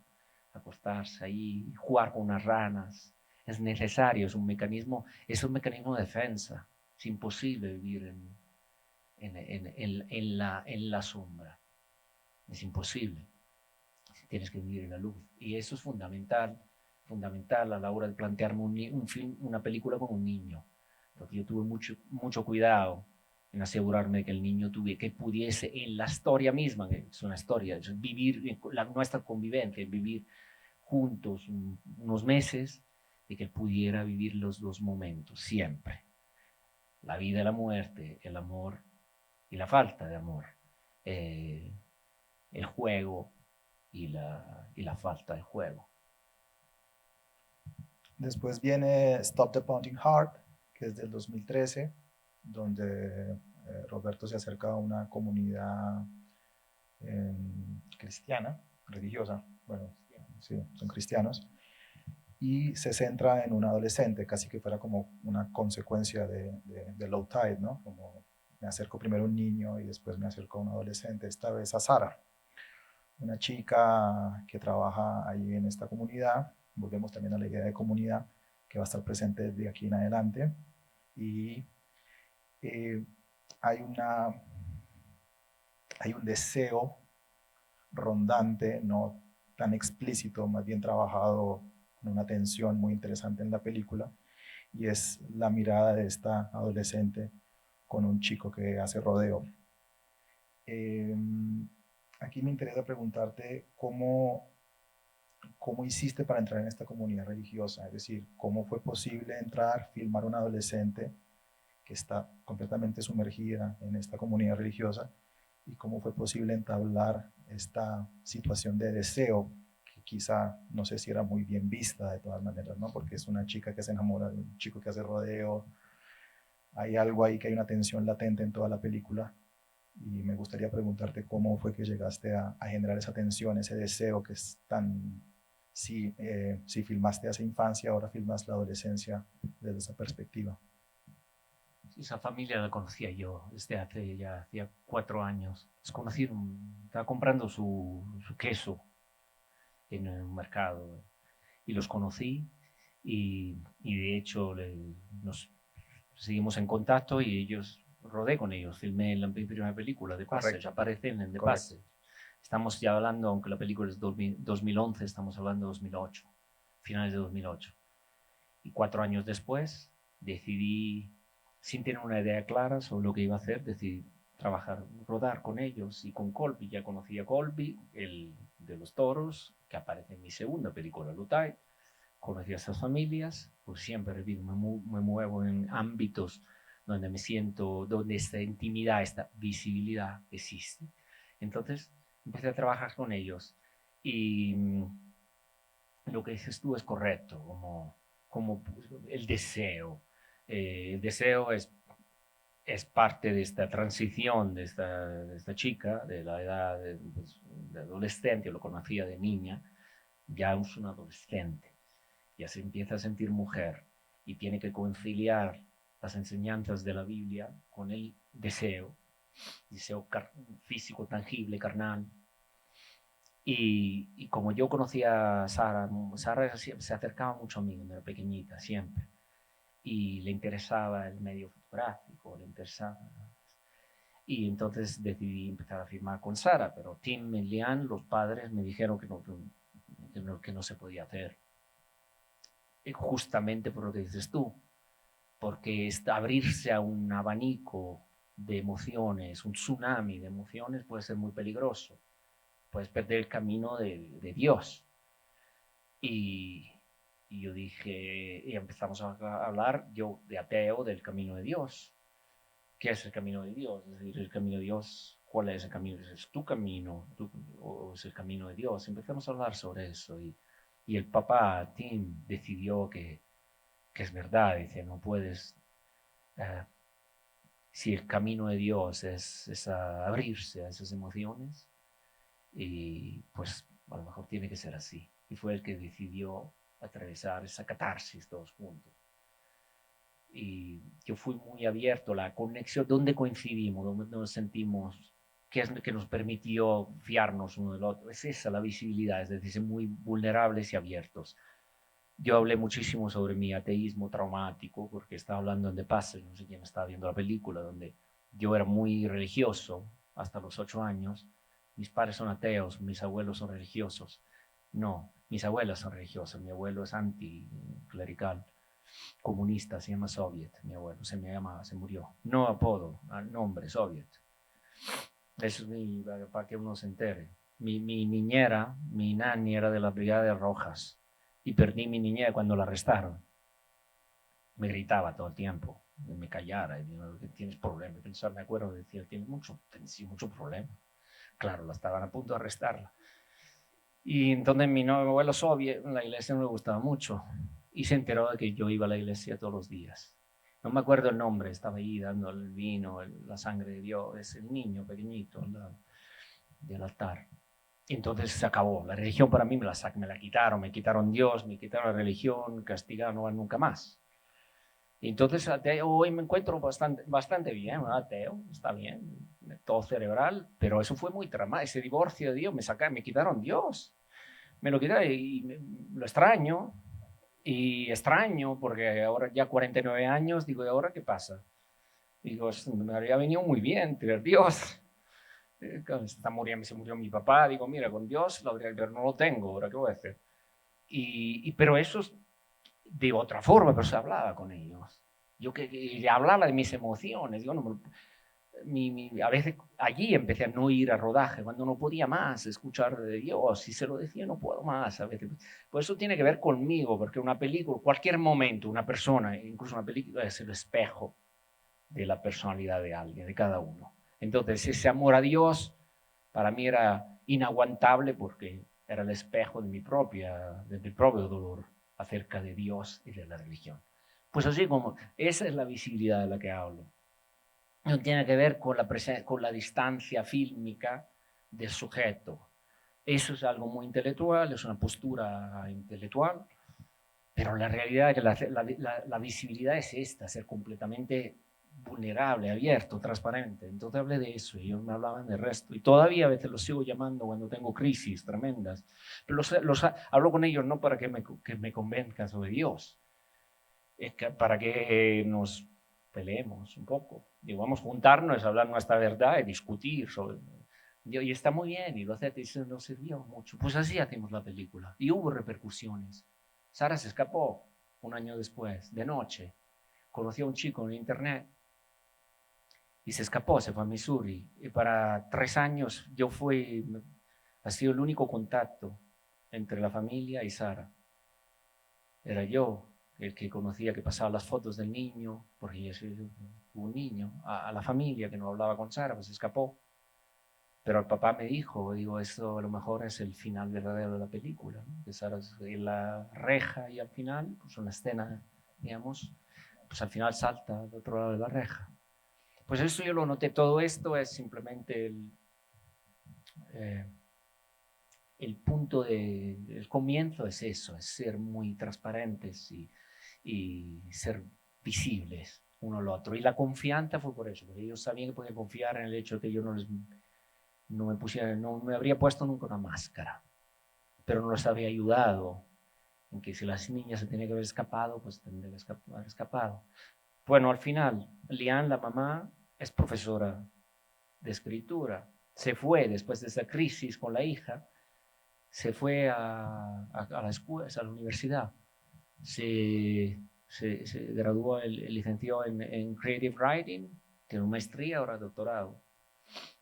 acostarse ahí, jugar con unas ranas, es necesario, es un mecanismo de defensa, es imposible vivir en la sombra, es imposible, tienes que vivir en la luz y eso es fundamental a la hora de plantearme un film, una película con un niño. Porque yo tuve mucho cuidado en asegurarme que el niño que pudiese en la historia misma, que es una historia, es vivir nuestra convivencia, vivir juntos unos meses, de que él pudiera vivir los dos momentos, siempre. La vida y la muerte, el amor y la falta de amor, el juego y la falta de juego. Después viene Stop the Pounding Heart, que es del 2013, donde Roberto se acerca a una comunidad cristiana, religiosa, bueno, sí, son cristianos, y se centra en un adolescente, casi que fuera como una consecuencia de Low Tide, ¿no? Como me acerco primero a un niño y después me acerco a un adolescente, esta vez a Sara, una chica que trabaja ahí en esta comunidad. Volvemos también a la idea de comunidad que va a estar presente de aquí en adelante. Y hay un deseo rondante, no tan explícito, más bien trabajado con una tensión muy interesante en la película, y es la mirada de esta adolescente con un chico que hace rodeo. Aquí me interesa preguntarte cómo hiciste para entrar en esta comunidad religiosa, es decir, cómo fue posible entrar, filmar a un adolescente que está completamente sumergida en esta comunidad religiosa y cómo fue posible entablar esta situación de deseo que quizá no sé si era muy bien vista de todas maneras, ¿no? Porque es una chica que se enamora de un chico que hace rodeo, hay algo ahí que hay una tensión latente en toda la película y me gustaría preguntarte cómo fue que llegaste a generar esa tensión, ese deseo que es tan... Si filmaste esa infancia, ahora filmas la adolescencia desde esa perspectiva. Esa familia la conocía yo desde hacía 4 años. Los conocí, estaba comprando su queso en un mercado y los conocí y de hecho nos seguimos en contacto y ellos rodé con ellos, filmé la primera película de Passage, aparecen en The Passage. Estamos ya hablando, aunque la película es 2011, estamos hablando de 2008, finales de 2008. Y 4 años después decidí, sin tener una idea clara sobre lo que iba a hacer, decidí rodar con ellos y con Colby. Ya conocía a Colby, el de los toros, que aparece en mi segunda película, Lutai. Conocí a esas familias, pues siempre repito, me muevo en ámbitos donde me siento, donde esta intimidad, esta visibilidad existe. Entonces empecé a trabajar con ellos y lo que dices tú es correcto, como el deseo. El deseo es parte de esta transición de esta chica, de la edad de adolescente, lo conocía de niña, ya es una adolescente, ya se empieza a sentir mujer y tiene que conciliar las enseñanzas de la Biblia con el deseo físico, tangible, carnal. Y como yo conocía a Sara, Sara se acercaba mucho a mí cuando era pequeñita, siempre. Y le interesaba el medio fotográfico, le interesaba. Y entonces decidí empezar a filmar con Sara, pero Tim y Lian, los padres, me dijeron que no se podía hacer. Y justamente por lo que dices tú, porque abrirse a un abanico de emociones, un tsunami de emociones puede ser muy peligroso. Puedes perder el camino de Dios. Y yo dije, y empezamos a hablar yo de ateo del camino de Dios. ¿Qué es el camino de Dios? Es decir, el camino de Dios cuál es el camino, es tu camino o es el camino de Dios. Empezamos a hablar sobre eso y el papá, Tim, decidió que es verdad, dice, no puedes, eh, si el camino de Dios es abrirse a esas emociones, y pues a lo mejor tiene que ser así. Y fue el que decidió atravesar esa catarsis todos juntos. Y yo fui muy abierto, la conexión, ¿dónde coincidimos? ¿Dónde nos sentimos? ¿Qué es lo que nos permitió fiarnos uno del otro? Es esa la visibilidad, es decir, ser muy vulnerables y abiertos. Yo hablé muchísimo sobre mi ateísmo traumático, porque estaba hablando en The Passage, no sé quién estaba viendo la película, donde yo era muy religioso hasta los 8 años. Mis padres son ateos, mis abuelos son religiosos. No, mis abuelas son religiosas, mi abuelo es anticlerical, comunista, se llama Soviet, mi abuelo, se me llamaba, se murió. No apodo, nombre, Soviet. Eso es para que uno se entere. Mi niñera, mi nani era de las Brigadas Rojas y perdí mi niñera cuando la arrestaron. Me gritaba todo el tiempo, me callara, y digo, tienes problemas. Pensaba, me acuerdo, decía, tienes mucho problema. Claro, la estaban a punto de arrestarla. Y entonces mi abuelo Soviet, la iglesia no le gustaba mucho y se enteró de que yo iba a la iglesia todos los días. No me acuerdo el nombre, estaba ahí dando el vino, la sangre de Dios, es el niño pequeñito del altar. Y entonces se acabó. La religión para mí me la quitaron, me quitaron Dios, me quitaron la religión, castigaron, no va nunca más. Y entonces hoy me encuentro bastante bien, ateo, está bien, todo cerebral, pero eso fue muy traumático, ese divorcio de Dios, me quitaron Dios, me lo quitaron lo extraño, y extraño porque ahora ya 49 años, digo, ¿y ahora qué pasa? Digo, me habría venido muy bien tener Dios. Se murió mi papá, digo, mira, con Dios pero no lo tengo, ¿ahora qué voy a hacer? Pero eso es de otra forma, pero se hablaba con ellos. Yo que hablaba de mis emociones, digo, no, a veces allí empecé a no ir a rodaje, cuando no podía más escuchar de Dios, y se lo decía, no puedo más a veces. Pues eso tiene que ver conmigo, porque una película, cualquier momento, una persona, incluso una película, es el espejo de la personalidad de alguien, de cada uno. Entonces, ese amor a Dios para mí era inaguantable porque era el espejo de mi propio dolor acerca de Dios y de la religión. Pues así como esa es la visibilidad de la que hablo. No tiene que ver con la distancia fílmica del sujeto. Eso es algo muy intelectual, es una postura intelectual, pero la realidad es que la visibilidad es esta, ser completamente vulnerable, abierto, transparente. Entonces hablé de eso y ellos me hablaban del resto. Y todavía a veces los sigo llamando cuando tengo crisis tremendas. Pero hablo con ellos no para que me convenzcan sobre Dios, es que para que nos peleemos un poco. Digo, vamos a juntarnos, a hablar nuestra verdad y discutir sobre... Y está muy bien, y lo hace, y nos sirvió mucho. Pues así hacemos la película. Y hubo repercusiones. Sara se escapó un año después, de noche. Conoció a un chico en internet y se escapó, se fue a Missouri. Y para 3 años ha sido el único contacto entre la familia y Sara. Era yo el que conocía, que pasaba las fotos del niño, porque yo soy un niño, a la familia que no hablaba con Sara, pues se escapó. Pero el papá me dijo, digo, esto a lo mejor es el final verdadero de la película, ¿no? Que Sara es en la reja y al final, pues una escena, digamos, pues al final salta al otro lado de la reja. Pues eso yo lo noté, todo esto es simplemente el punto el comienzo es eso, es ser muy transparentes y ser visibles uno al otro. Y la confianza fue por eso, porque ellos sabían que podían confiar en el hecho de que yo no me habría puesto nunca una máscara, pero no les había ayudado en que si las niñas se tenían que haber escapado, pues tendrían que haber escapado. Bueno, al final, Lian, la mamá, es profesora de escritura. Se fue después de esa crisis con la hija, se fue a la escuela, a la universidad. Se graduó, licenció en Creative Writing, tiene una maestría, ahora doctorado.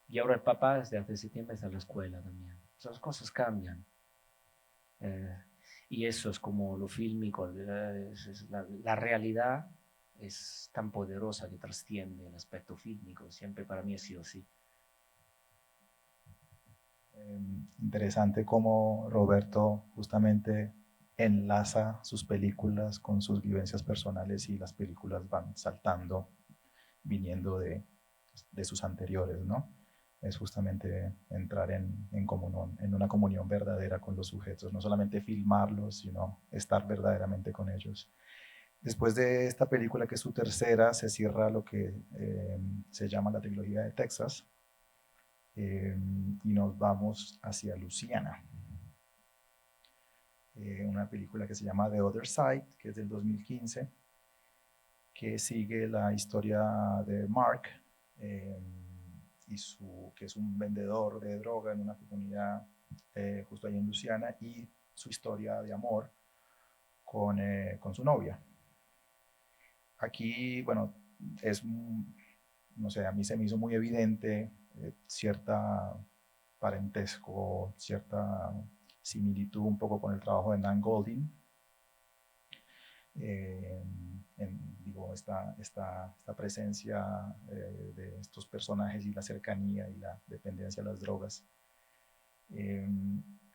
Y ahora el papá desde hace septiembre está en la escuela también. Esas cosas cambian. Y eso es como lo fílmico, la realidad es tan poderosa que trasciende el aspecto fílmico. Siempre para mí ha sido así. Interesante cómo Roberto justamente enlaza sus películas con sus vivencias personales y las películas van saltando, viniendo de sus anteriores, ¿no? Es justamente entrar en una comunión verdadera con los sujetos, no solamente filmarlos, sino estar verdaderamente con ellos. Después de esta película, que es su tercera, se cierra lo que se llama la trilogía de Texas, y nos vamos hacia Luciana, una película que se llama The Other Side, que es del 2015, que sigue la historia de Mark, eh, que es un vendedor de droga en una comunidad justo ahí en Luciana, y su historia de amor con su novia. Aquí, bueno, no sé, a mí se me hizo muy evidente cierta parentesco, cierta similitud un poco con el trabajo de Nan Goldin. Digo, esta presencia de estos personajes y la cercanía y la dependencia de las drogas.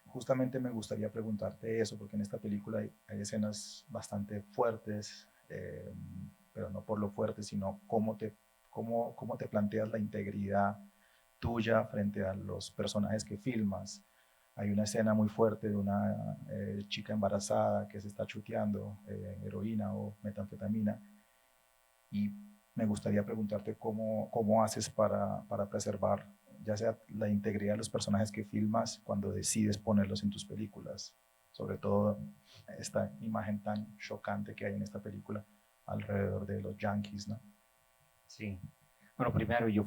Justamente me gustaría preguntarte eso, porque en esta película hay escenas bastante fuertes, pero no por lo fuerte, sino cómo te planteas la integridad tuya frente a los personajes que filmas. Hay una escena muy fuerte de una chica embarazada que se está chuteando heroína o metanfetamina, y me gustaría preguntarte cómo haces para preservar ya sea la integridad de los personajes que filmas cuando decides ponerlos en tus películas, sobre todo esta imagen tan chocante que hay en esta película alrededor de los yankees, ¿no? Sí. Bueno, primero yo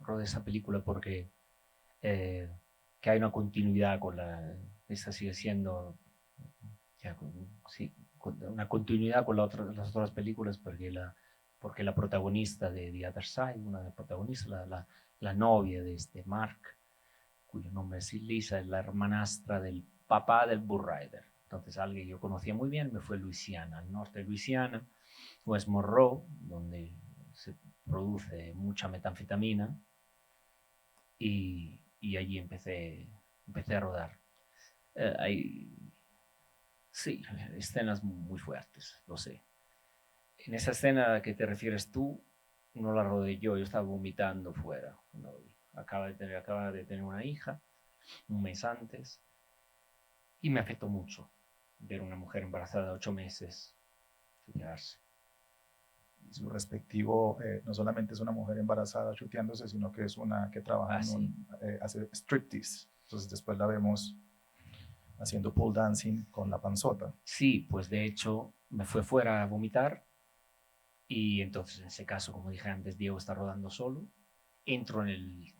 rodé esa película porque eh, que hay una continuidad con esta sigue siendo ya, sí, una continuidad con las otras películas porque la protagonista de The Other Side, una de las protagonistas, la novia de este Mark, cuyo nombre es Lisa, es la hermanastra del papá del Bull Rider. Entonces alguien que yo conocía muy bien me fue a Luisiana, al norte de Luisiana, West Monroe, donde se produce mucha metanfetamina, y allí empecé a rodar. Hay, sí, escenas muy fuertes, lo sé. En esa escena a la que te refieres tú, no la rodé yo estaba vomitando fuera. No, acaba de tener una hija un mes antes y me afectó mucho ver una mujer embarazada de 8 meses suicidarse. Su respectivo, no solamente es una mujer embarazada chuteándose, sino que es una que trabaja sí. hace striptease. Entonces después la vemos haciendo pole dancing con la panzota. Sí, pues de hecho me fue fuera a vomitar y entonces en ese caso, como dije antes, Diego está rodando solo. Entro en el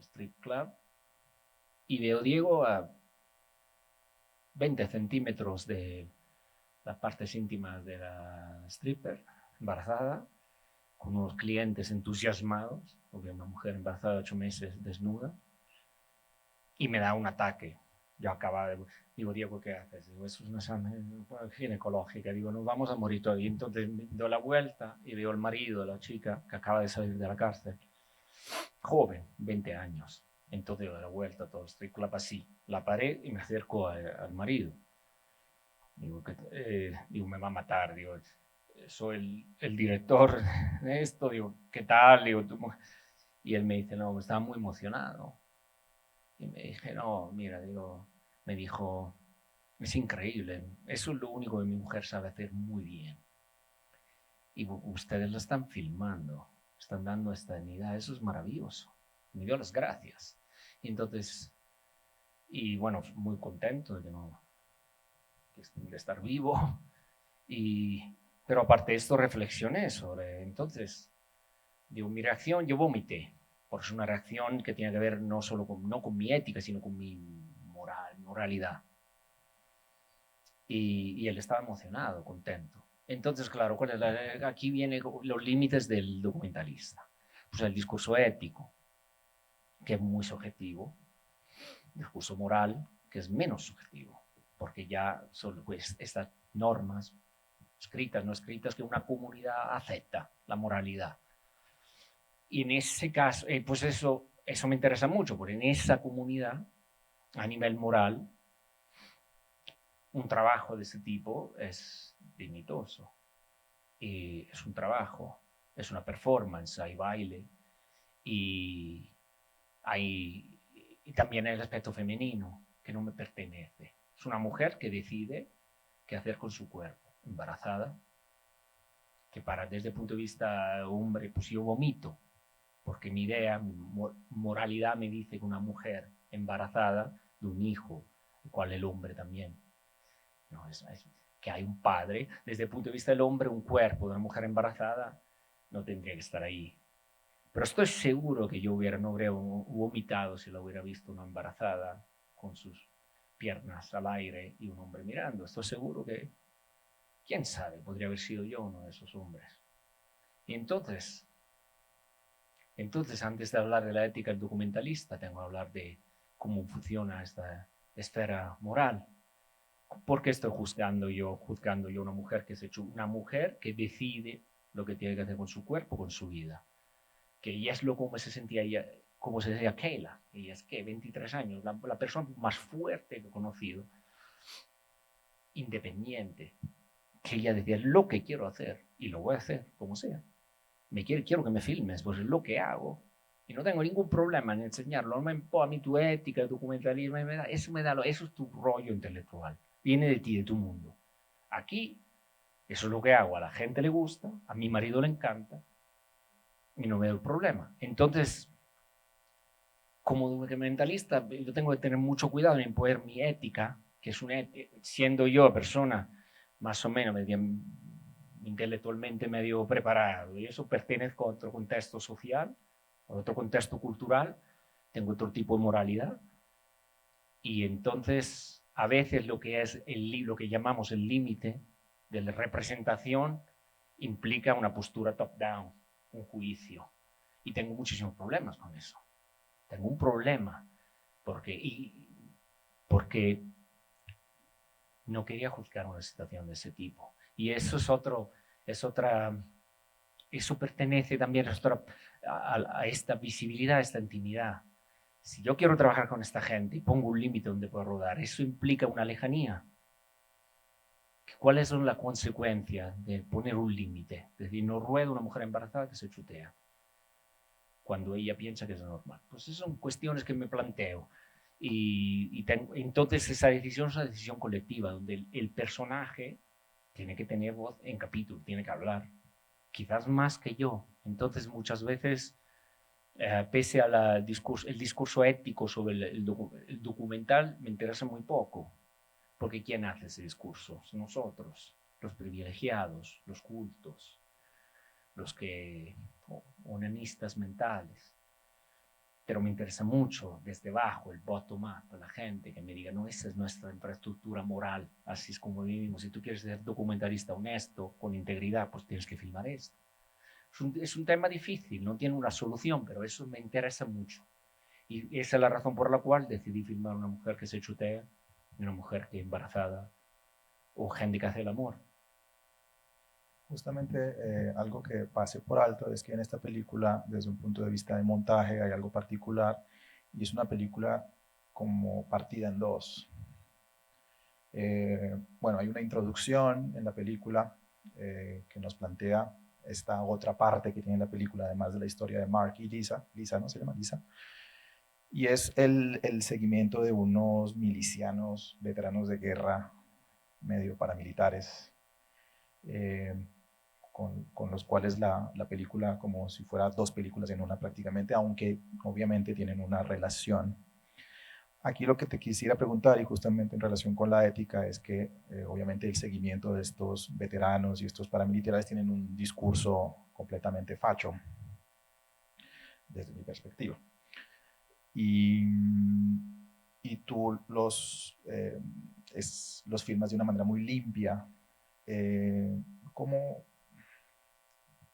strip club y veo a Diego a 20 centímetros de las partes íntimas de la stripper embarazada, con unos clientes entusiasmados, porque una mujer embarazada de 8 meses desnuda, y me da un ataque. Yo acababa de... Digo, Diego, ¿qué haces? Digo, eso es una examen ginecológica. Digo, nos vamos a morir todavía. Entonces doy la vuelta y veo al marido de la chica que acaba de salir de la cárcel, joven, 20 años. Entonces doy la vuelta, todo el strip club así, la pared, y me acerco al marido. Digo, me va a matar, digo, soy el director de esto, digo, ¿qué tal? Digo, y él me dice, no, estaba muy emocionado. Y me dije, no, mira, digo, me dijo, es increíble, eso es lo único que mi mujer sabe hacer muy bien. Y ustedes la están filmando, están dando esta dignidad, eso es maravilloso. Me dio las gracias. Y entonces, y bueno, muy contento de estar vivo. Pero aparte de esto reflexioné sobre, entonces, digo, mi reacción, yo vomité, porque es una reacción que tiene que ver no solo no con mi ética, sino con mi moralidad. Y él estaba emocionado, contento. Entonces, claro, aquí vienen los límites del documentalista. Pues el discurso ético, que es muy subjetivo, el discurso moral, que es menos subjetivo, porque ya son pues, estas normas escritas, no escritas, que una comunidad acepta la moralidad. Y en ese caso, pues eso, eso me interesa mucho, porque en esa comunidad, a nivel moral, un trabajo de ese tipo es dignitoso. Y es un trabajo, es una performance, hay baile y, y también el aspecto femenino que no me pertenece. Es una mujer que decide qué hacer con su cuerpo, embarazada, que para desde el punto de vista hombre, pues yo vomito, porque mi idea, mi moralidad me dice que una mujer embarazada de un hijo, el cual el hombre también, no, es que hay un padre, desde el punto de vista del hombre, un cuerpo de una mujer embarazada no tendría que estar ahí. Pero estoy seguro que yo no hubiera vomitado si la hubiera visto una embarazada con sus piernas al aire y un hombre mirando. Estoy seguro que, quién sabe, podría haber sido yo uno de esos hombres. Y entonces antes de hablar de la ética del documentalista, tengo que hablar de cómo funciona esta esfera moral. ¿Por qué estoy juzgando yo una mujer que una mujer que decide lo que tiene que hacer con su cuerpo, con su vida? Que ella es lo como se sentía ella, como se decía Kayla. Ella es que 23 años, la persona más fuerte que he conocido, independiente, que ella decía lo que quiero hacer y lo voy a hacer como sea. Quiero que me filmes, pues es lo que hago. Y no tengo ningún problema en enseñarlo. No me importa a mí tu ética, el documentalismo, eso es tu rollo intelectual. Viene de ti, de tu mundo. Aquí, eso es lo que hago. A la gente le gusta, a mi marido le encanta y no veo el problema. Entonces, como documentalista, yo tengo que tener mucho cuidado en imponer mi ética, que es siendo yo persona más o menos intelectualmente medio preparado, y eso pertenezco a otro contexto social, a otro contexto cultural, tengo otro tipo de moralidad, y entonces a veces lo que es lo que llamamos el límite de la representación implica una postura top-down, un juicio, y tengo muchísimos problemas con eso. Tengo un problema porque no quería juzgar una situación de ese tipo. Y eso eso pertenece también a esta visibilidad, a esta intimidad. Si yo quiero trabajar con esta gente y pongo un límite donde puedo rodar, eso implica una lejanía. ¿Cuáles son las consecuencias de poner un límite? Es decir, no rueda una mujer embarazada que se chutea cuando ella piensa que es normal. Pues esas son cuestiones que me planteo. Entonces esa decisión es una decisión colectiva, donde el personaje tiene que tener voz en capítulo, tiene que hablar, quizás más que yo. Entonces muchas veces, pese al discurso ético sobre el documental, me interesa muy poco, porque ¿quién hace ese discurso? Nosotros, los privilegiados, los cultos, los que onanistas mentales. Pero me interesa mucho desde abajo, el bottom-up, la gente que me diga, no, esa es nuestra infraestructura moral, así es como vivimos. Si tú quieres ser documentalista honesto, con integridad, pues tienes que filmar esto. Es un tema difícil, no tiene una solución, pero eso me interesa mucho. Y esa es la razón por la cual decidí filmar una mujer que se chutea, una mujer que es embarazada, o gente que hace el amor. Justamente algo que pase por alto es que en esta película, desde un punto de vista de montaje, hay algo particular y es una película como partida en dos. Bueno, hay una introducción en la película que nos plantea esta otra parte que tiene la película, además de la historia de Mark y Lisa. Lisa, ¿no? Se llama Lisa. Y es el seguimiento de unos milicianos, veteranos de guerra, medio paramilitares, con los cuales la película, como si fuera dos películas en una prácticamente, aunque obviamente tienen una relación. Aquí lo que te quisiera preguntar, y justamente en relación con la ética, es que obviamente el seguimiento de estos veteranos y estos paramilitares tienen un discurso completamente facho, desde mi perspectiva. Y tú los filmas de una manera muy limpia. ¿Cómo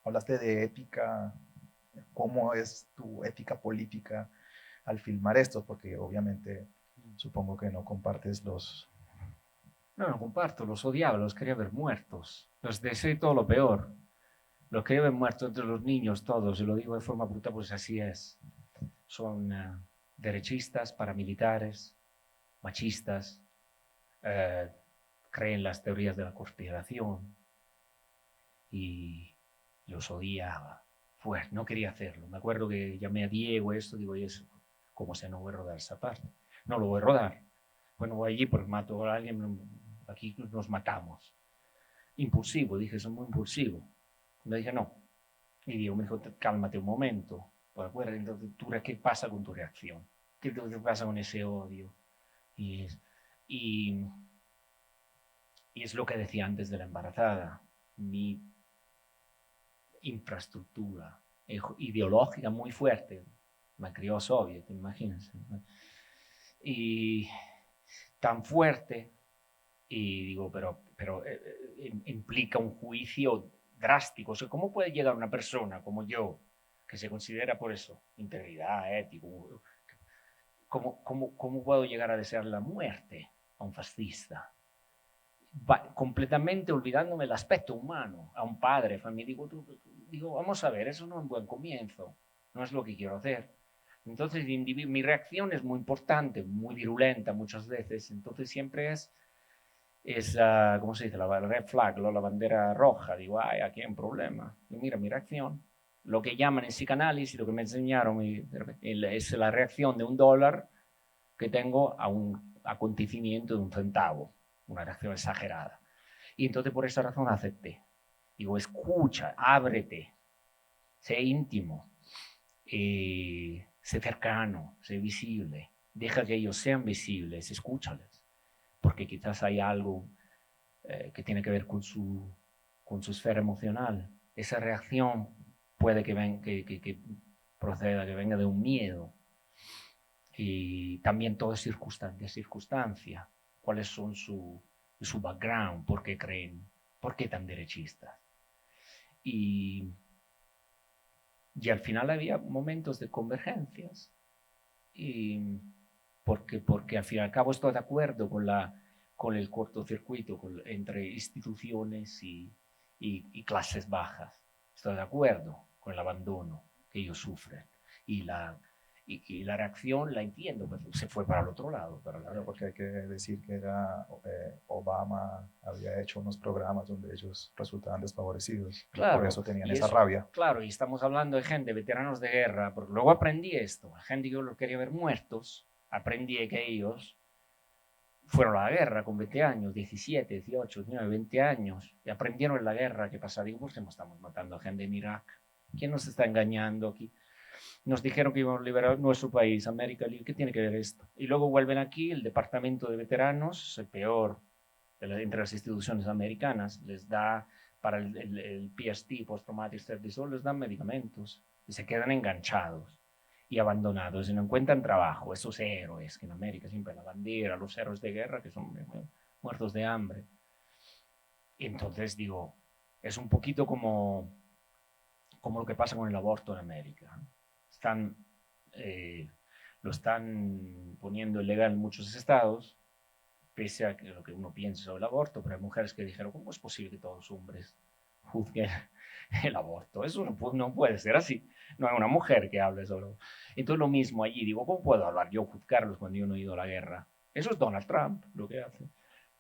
hablaste de ética? ¿Cómo es tu ética política al filmar esto? Porque obviamente supongo que no compartes los... No, no comparto, los odiaba, los quería ver muertos. Los deseé todo lo peor. Los quería ver muertos entre los niños todos, y lo digo de forma brutal, pues así es. son derechistas, paramilitares, machistas, creen las teorías de la conspiración y los odiaba. Pues no quería hacerlo. Me acuerdo que llamé a Diego esto, digo, y eso, ¿cómo se no voy a rodar esa parte? No lo voy a rodar. Bueno, voy allí porque mato a alguien, aquí nos matamos. Impulsivo, dije, soy muy impulsivo. Me dije, no. Y Diego me dijo, cálmate un momento. Pues acuérdate, entonces, ¿qué pasa con tu reacción? ¿Qué pasa con ese odio? Y es lo que decía antes de la embarazada. Mi infraestructura ideológica muy fuerte me crió Soviet, imagínense. Y tan fuerte, y digo, pero implica un juicio drástico. O sea, ¿cómo puede llegar una persona como yo, que se considera por eso, integridad, ético, ¿cómo puedo llegar a desear la muerte a un fascista? Completamente olvidándome el aspecto humano, a un padre, familia. Digo, vamos a ver, eso no es un buen comienzo, no es lo que quiero hacer. Entonces, mi reacción es muy importante, muy virulenta muchas veces, entonces siempre es ¿cómo se dice? La red flag, la bandera roja. Digo, ay, aquí hay un problema. Digo, mira, mi reacción, lo que llaman en psicanálisis, lo que me enseñaron, es la reacción de $1 que tengo a un acontecimiento de 1 centavo, una reacción exagerada. Y entonces por esa razón acepté. Digo, escucha, ábrete, sé íntimo, sé cercano, sé visible, deja que ellos sean visibles, escúchales, porque quizás hay algo que tiene que ver con su esfera emocional. Esa reacción puede que proceda, que venga de un miedo. Y también todo es circunstancia. ¿Cuáles son su background? ¿Por qué creen? ¿Por qué tan derechistas? Y al final había momentos de convergencias. Y porque al fin y al cabo estoy de acuerdo con el cortocircuito entre instituciones y clases bajas. Estoy de acuerdo con el abandono que ellos sufren. Y la reacción la entiendo, pero se fue para el otro lado. Claro, porque hay que decir que Obama había hecho unos programas donde ellos resultaban desfavorecidos. Claro, por eso tenían esa rabia. Claro, y estamos hablando de gente, veteranos de guerra, porque luego aprendí esto. La gente que yo los quería ver muertos, aprendí que ellos fueron a la guerra con 20 años, 17, 18, 19, 20 años, y aprendieron en la guerra qué pasa. Digo, ¿por qué no estamos matando a gente en Irak? ¿Quién nos está engañando aquí? Nos dijeron que íbamos a liberar nuestro país, América Libre. ¿Qué tiene que ver esto? Y luego vuelven aquí, el departamento de veteranos, el peor entre las instituciones americanas, les da para el PST, Post-Traumatic Stress Disorder, les dan medicamentos y se quedan enganchados y abandonados y no encuentran trabajo. Esos héroes que en América siempre la bandera, los héroes de guerra que son muertos de hambre. Y entonces digo, es un poquito como lo que pasa con el aborto en América. Lo están poniendo ilegal en muchos estados, pese a lo que uno piensa sobre el aborto, pero hay mujeres que dijeron, ¿cómo es posible que todos los hombres juzguen el aborto? Eso no puede ser así. No hay una mujer que hable sobre eso. Entonces lo mismo allí, digo, ¿cómo puedo hablar yo, juzgarlos cuando yo no he ido a la guerra? Eso es Donald Trump lo que hace.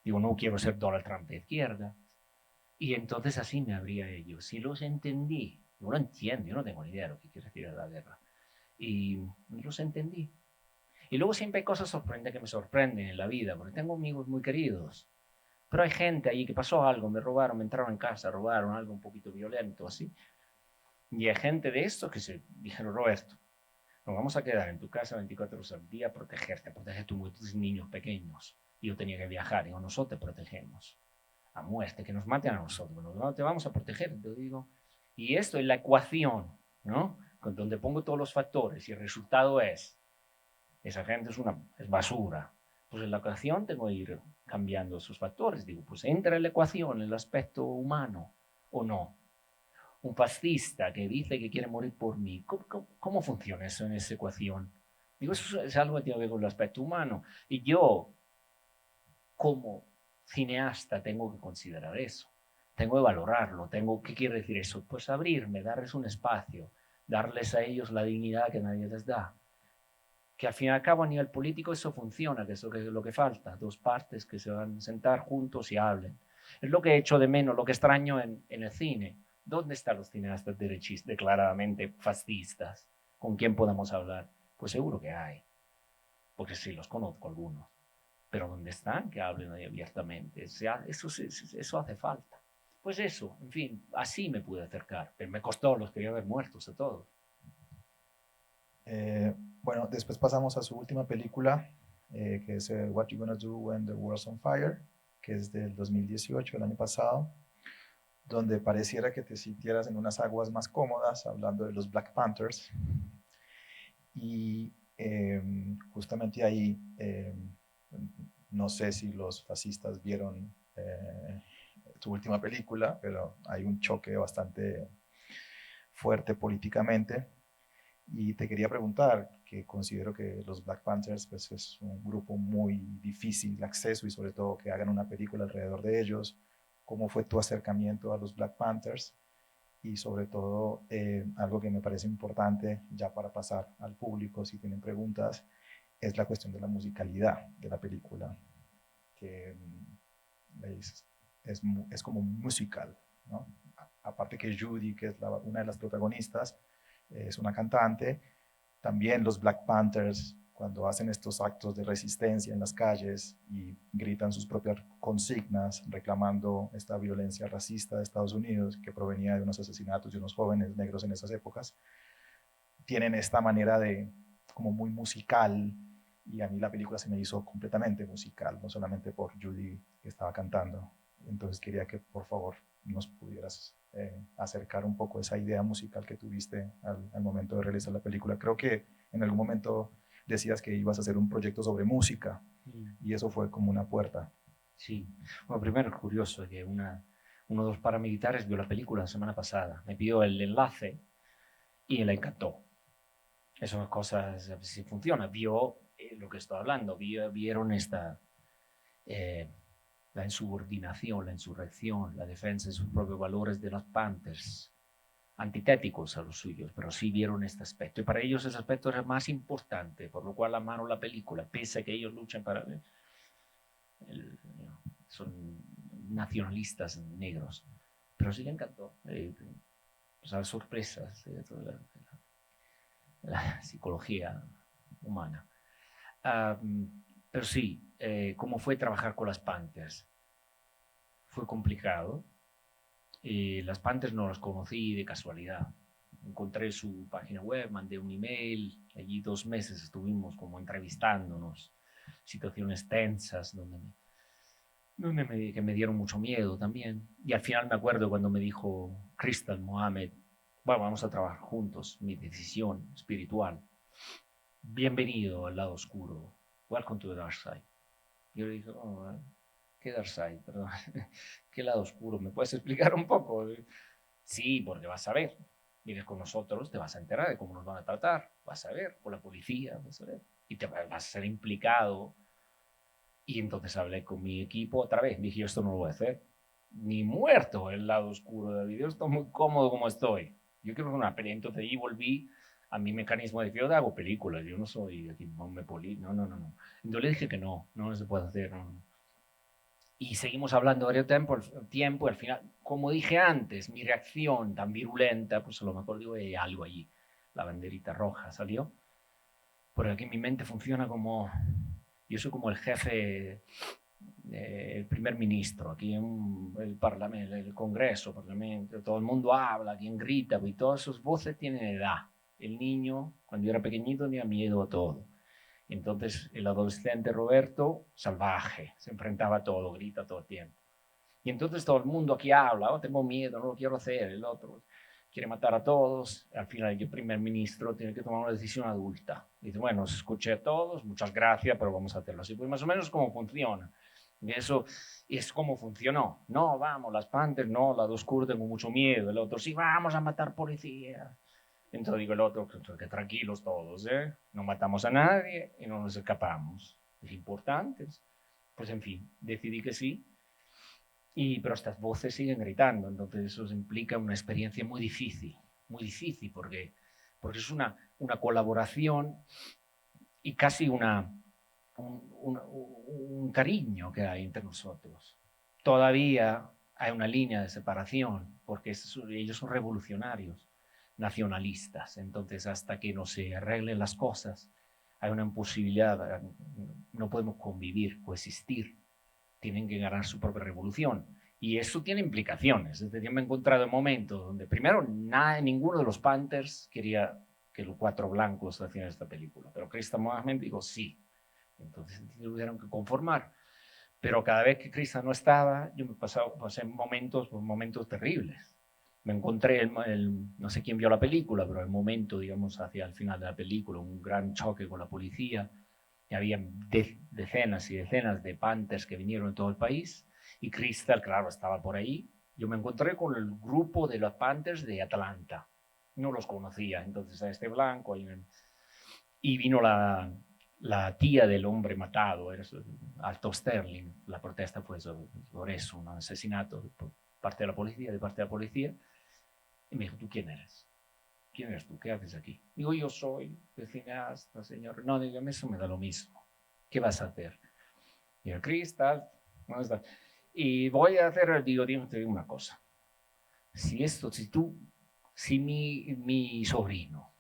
Digo, no quiero ser Donald Trump de izquierda. Y entonces así me abría ellos. Si los entendí, no lo entiendo, yo no tengo ni idea de lo que quiere decir la guerra. Y los entendí. Y luego siempre hay cosas sorprendentes que me sorprenden en la vida, porque tengo amigos muy queridos. Pero hay gente ahí que pasó algo, me robaron, me entraron en casa, robaron algo un poquito violento, así. Y hay gente de esto que se dijeron, Roberto, nos vamos a quedar en tu casa 24 horas al día a protegerte, a proteger tus niños pequeños. Y yo tenía que viajar, digo, nosotros te protegemos. A muerte, que nos maten a nosotros, no te vamos a proteger, te digo. Y esto es la ecuación, ¿no? Donde pongo todos los factores y el resultado es, esa gente es basura. Pues en la ecuación tengo que ir cambiando esos factores. Digo, pues entra en la ecuación el aspecto humano o no. Un fascista que dice que quiere morir por mí, ¿cómo funciona eso en esa ecuación? Digo, eso es algo que tiene que ver con el aspecto humano. Y yo, como cineasta, tengo que considerar eso. Tengo que valorarlo. ¿Qué quiere decir eso? Pues abrirme, darles un espacio, darles a ellos la dignidad que nadie les da. que al fin y al cabo a nivel político eso funciona, que eso es lo que falta, dos partes que se van a sentar juntos y hablen. Es lo que he hecho de menos, lo que extraño en el cine. ¿Dónde están los cineastas derechistas declaradamente fascistas? ¿Con quién podemos hablar? Pues seguro que hay, porque sí, los conozco algunos. Pero ¿dónde están? Que hablen ahí abiertamente. Eso hace falta. Pues eso, en fin, así me pude acercar. Pero me costó, los quería ver muertos a todos. Bueno, después pasamos a su última película, que es What You Gonna Do When the World's on Fire, que es del 2018, el año pasado, donde pareciera que te sintieras en unas aguas más cómodas, hablando de los Black Panthers. Y justamente ahí, no sé si los fascistas vieron tu última película, pero hay un choque bastante fuerte políticamente. Y te quería preguntar, que considero que los Black Panthers pues, es un grupo muy difícil de acceso y sobre todo que hagan una película alrededor de ellos. ¿Cómo fue tu acercamiento a los Black Panthers? Y sobre todo, algo que me parece importante ya para pasar al público, si tienen preguntas, es la cuestión de la musicalidad de la película, que es como musical, ¿no? Aparte que Judy, que es una de las protagonistas, es una cantante, también los Black Panthers, cuando hacen estos actos de resistencia en las calles y gritan sus propias consignas reclamando esta violencia racista de Estados Unidos que provenía de unos asesinatos de unos jóvenes negros en esas épocas, tienen esta manera de como muy musical, y a mí la película se me hizo completamente musical, no solamente por Judy que estaba cantando. Entonces quería que por favor nos pudieras acercar un poco esa idea musical que tuviste al momento de realizar la película. Creo que en algún momento decías que ibas a hacer un proyecto sobre música y eso fue como una puerta. Sí, bueno, primero es curioso que uno de los paramilitares vio la película la semana pasada, me pidió el enlace y le encantó. Esas cosas, si funciona, vio lo que estoy hablando, vieron la insubordinación, la insurrección, la defensa de sus propios valores de los Panthers, antitéticos a los suyos, pero sí vieron este aspecto. Y para ellos ese aspecto era más importante, por lo cual amaron la película, pese a que ellos luchan para... son nacionalistas negros, pero sí le encantó. Las sorpresas de toda la psicología humana. Pero sí, ¿cómo fue trabajar con las Panthers? Fue complicado. Las Panthers no las conocí de casualidad. Encontré su página web, mandé un email, allí 2 meses estuvimos como entrevistándonos, situaciones tensas que me dieron mucho miedo también. Y al final me acuerdo cuando me dijo Crystal Mohammed, bueno, vamos a trabajar juntos, mi decisión espiritual. Bienvenido al lado oscuro. Welcome to the dark side. Yo le dije, oh, ¿qué dark side? Perdón. ¿Qué lado oscuro? ¿Me puedes explicar un poco? Sí, porque vas a ver. Vienes con nosotros, te vas a enterar de cómo nos van a tratar. Vas a ver, con la policía, vas a ver. Y te vas a ser implicado. Y entonces hablé con mi equipo otra vez. Dije, yo esto no lo voy a hacer. Ni muerto el lado oscuro de la vida. Yo estoy muy cómodo como estoy. Yo quiero una pelea. Entonces ahí volví a mi mecanismo de yo hago películas. Yo no soy aquí, no. Entonces le dije que no se puede hacer. No. Y seguimos hablando varios tiempo y al final, como dije antes, mi reacción tan virulenta, pues a lo mejor digo, hay algo allí. La banderita roja salió. Pero aquí mi mente funciona como... Yo soy como el jefe, el primer ministro, aquí en el Parlamento, el Congreso, Parlamento, todo el mundo habla, quien grita, y todas sus voces tienen edad. El niño, cuando yo era pequeñito, tenía miedo a todo. Entonces, el adolescente Roberto, salvaje, se enfrentaba a todo, grita todo el tiempo. Y entonces todo el mundo aquí habla, oh, tengo miedo, no lo quiero hacer, el otro quiere matar a todos. Al final, el primer ministro tiene que tomar una decisión adulta. Dice, bueno, os escuché a todos, muchas gracias, pero vamos a hacerlo así. Pues más o menos cómo funciona. Y eso es como funcionó. No, vamos, las Panthers, no, la de oscuro tengo mucho miedo. El otro, sí, vamos a matar policías. Entonces digo el otro, que tranquilos todos, ¿eh? No matamos a nadie y no nos escapamos. Es importante. Pues en fin, decidí que sí. Pero estas voces siguen gritando, entonces eso implica una experiencia muy difícil porque es una colaboración y casi un cariño que hay entre nosotros. Todavía hay una línea de separación, porque ellos son revolucionarios, nacionalistas, entonces hasta que no se arreglen las cosas, hay una imposibilidad, no podemos convivir, coexistir, tienen que ganar su propia revolución. Y eso tiene implicaciones. Es decir, yo me he encontrado en momentos donde primero ninguno de los Panthers quería que los 4 blancos hacían esta película, pero Christa Mohamed dijo sí. Entonces tuvieron que conformar. Pero cada vez que Christa no estaba, yo pasé momentos terribles. Me encontré, no sé quién vio la película, pero el momento, digamos, hacia el final de la película, un gran choque con la policía, y había decenas y decenas de Panthers que vinieron de todo el país, y Crystal, claro, estaba por ahí. Yo me encontré con el grupo de los Panthers de Atlanta. No los conocía, entonces a este blanco, y vino la tía del hombre matado, era Alto Sterling. La protesta fue sobre eso, un asesinato por parte de la policía, y me dijo, ¿tú quién eres? ¿Quién eres tú? ¿Qué haces aquí? Digo, yo soy de cineasta, señor. No, dígame, eso me da lo mismo. ¿Qué vas a hacer? Y el Crystal, ¿dónde está? Y voy a hacer, te digo una cosa. Si mi sobrino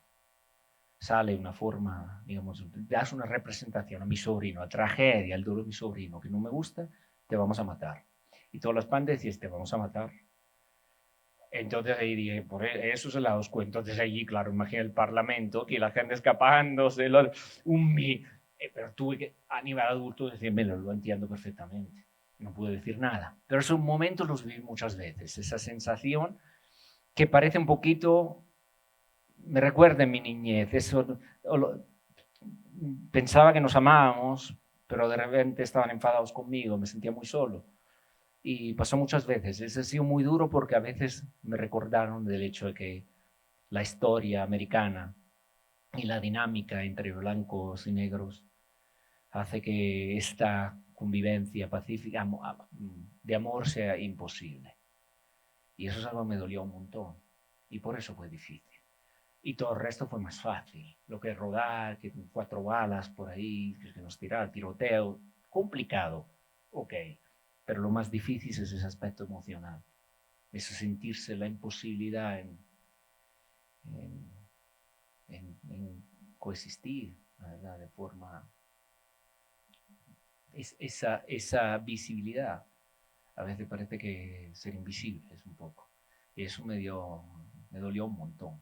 sale una forma, digamos, das una representación a mi sobrino, a tragedia, al dolor de mi sobrino, que no me gusta, te vamos a matar. Y todas las pandas decían, te vamos a matar. Entonces ahí dije, por eso se la os cuento. Entonces allí, claro, imagina el parlamento, que la gente escapándose, pero tuve que, a nivel adulto, decirme, lo entiendo perfectamente. No pude decir nada. Pero esos momentos los viví muchas veces. Esa sensación que parece un poquito, me recuerda en mi niñez. Pensaba que nos amábamos, pero de repente estaban enfadados conmigo, me sentía muy solo. Y pasó muchas veces. Eso ha sido muy duro porque a veces me recordaron del hecho de que la historia americana y la dinámica entre blancos y negros hace que esta convivencia pacífica de amor sea imposible. Y eso es algo que me dolió un montón. Y por eso fue difícil. Y todo el resto fue más fácil. Lo que es rodar, que 4 balas por ahí, que nos tirar, tiroteo, complicado, ok. Pero lo más difícil es ese aspecto emocional. Eso sentirse la imposibilidad en coexistir, ¿verdad? De forma... esa visibilidad. A veces parece que ser invisible es un poco. Y eso me dolió un montón.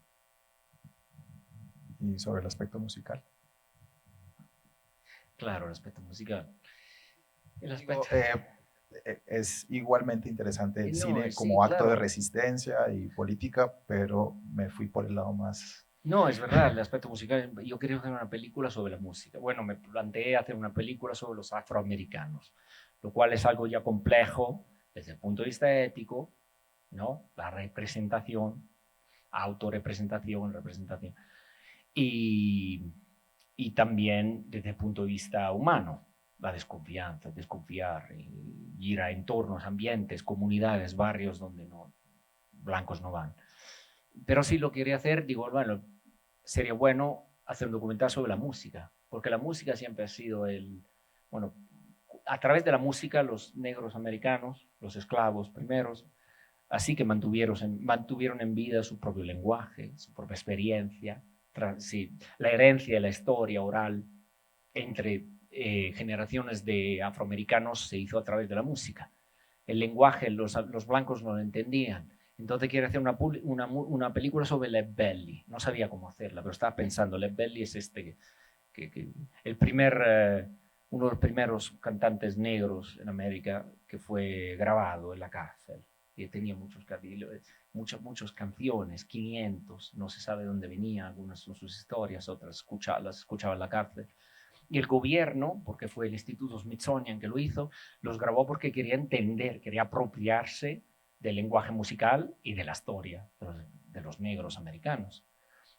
Y sobre el aspecto musical. Claro, el aspecto musical. Es igualmente interesante el No, cine sí, como acto claro. de resistencia y política, pero me fui por el lado más... No, es verdad, el aspecto musical. Yo quería hacer una película sobre la música. Bueno, me planteé hacer una película sobre los afroamericanos, lo cual es algo ya complejo desde el punto de vista ético, ¿no? La representación, autorrepresentación, representación. Y también desde el punto de vista humano, la desconfianza, desconfiar, ir a entornos, ambientes, comunidades, barrios donde blancos no van. Pero sí lo quería hacer, digo, bueno, sería bueno hacer un documental sobre la música, porque la música siempre ha sido bueno, a través de la música los negros americanos, los esclavos primeros, así que mantuvieron en vida su propio lenguaje, su propia experiencia, sí, la herencia de la historia oral entre generaciones de afroamericanos se hizo a través de la música. El lenguaje los blancos no lo entendían. Entonces quiere hacer una película sobre Lead Belly. No sabía cómo hacerla, pero estaba pensando, Lead Belly es uno de los primeros cantantes negros en América que fue grabado en la cárcel. Y tenía muchas canciones, 500, no se sabe dónde venía, algunas son sus historias, otras las escuchaba en la cárcel. Y el gobierno, porque fue el Instituto Smithsonian que lo hizo, los grabó porque quería entender, quería apropiarse del lenguaje musical y de la historia de los negros americanos.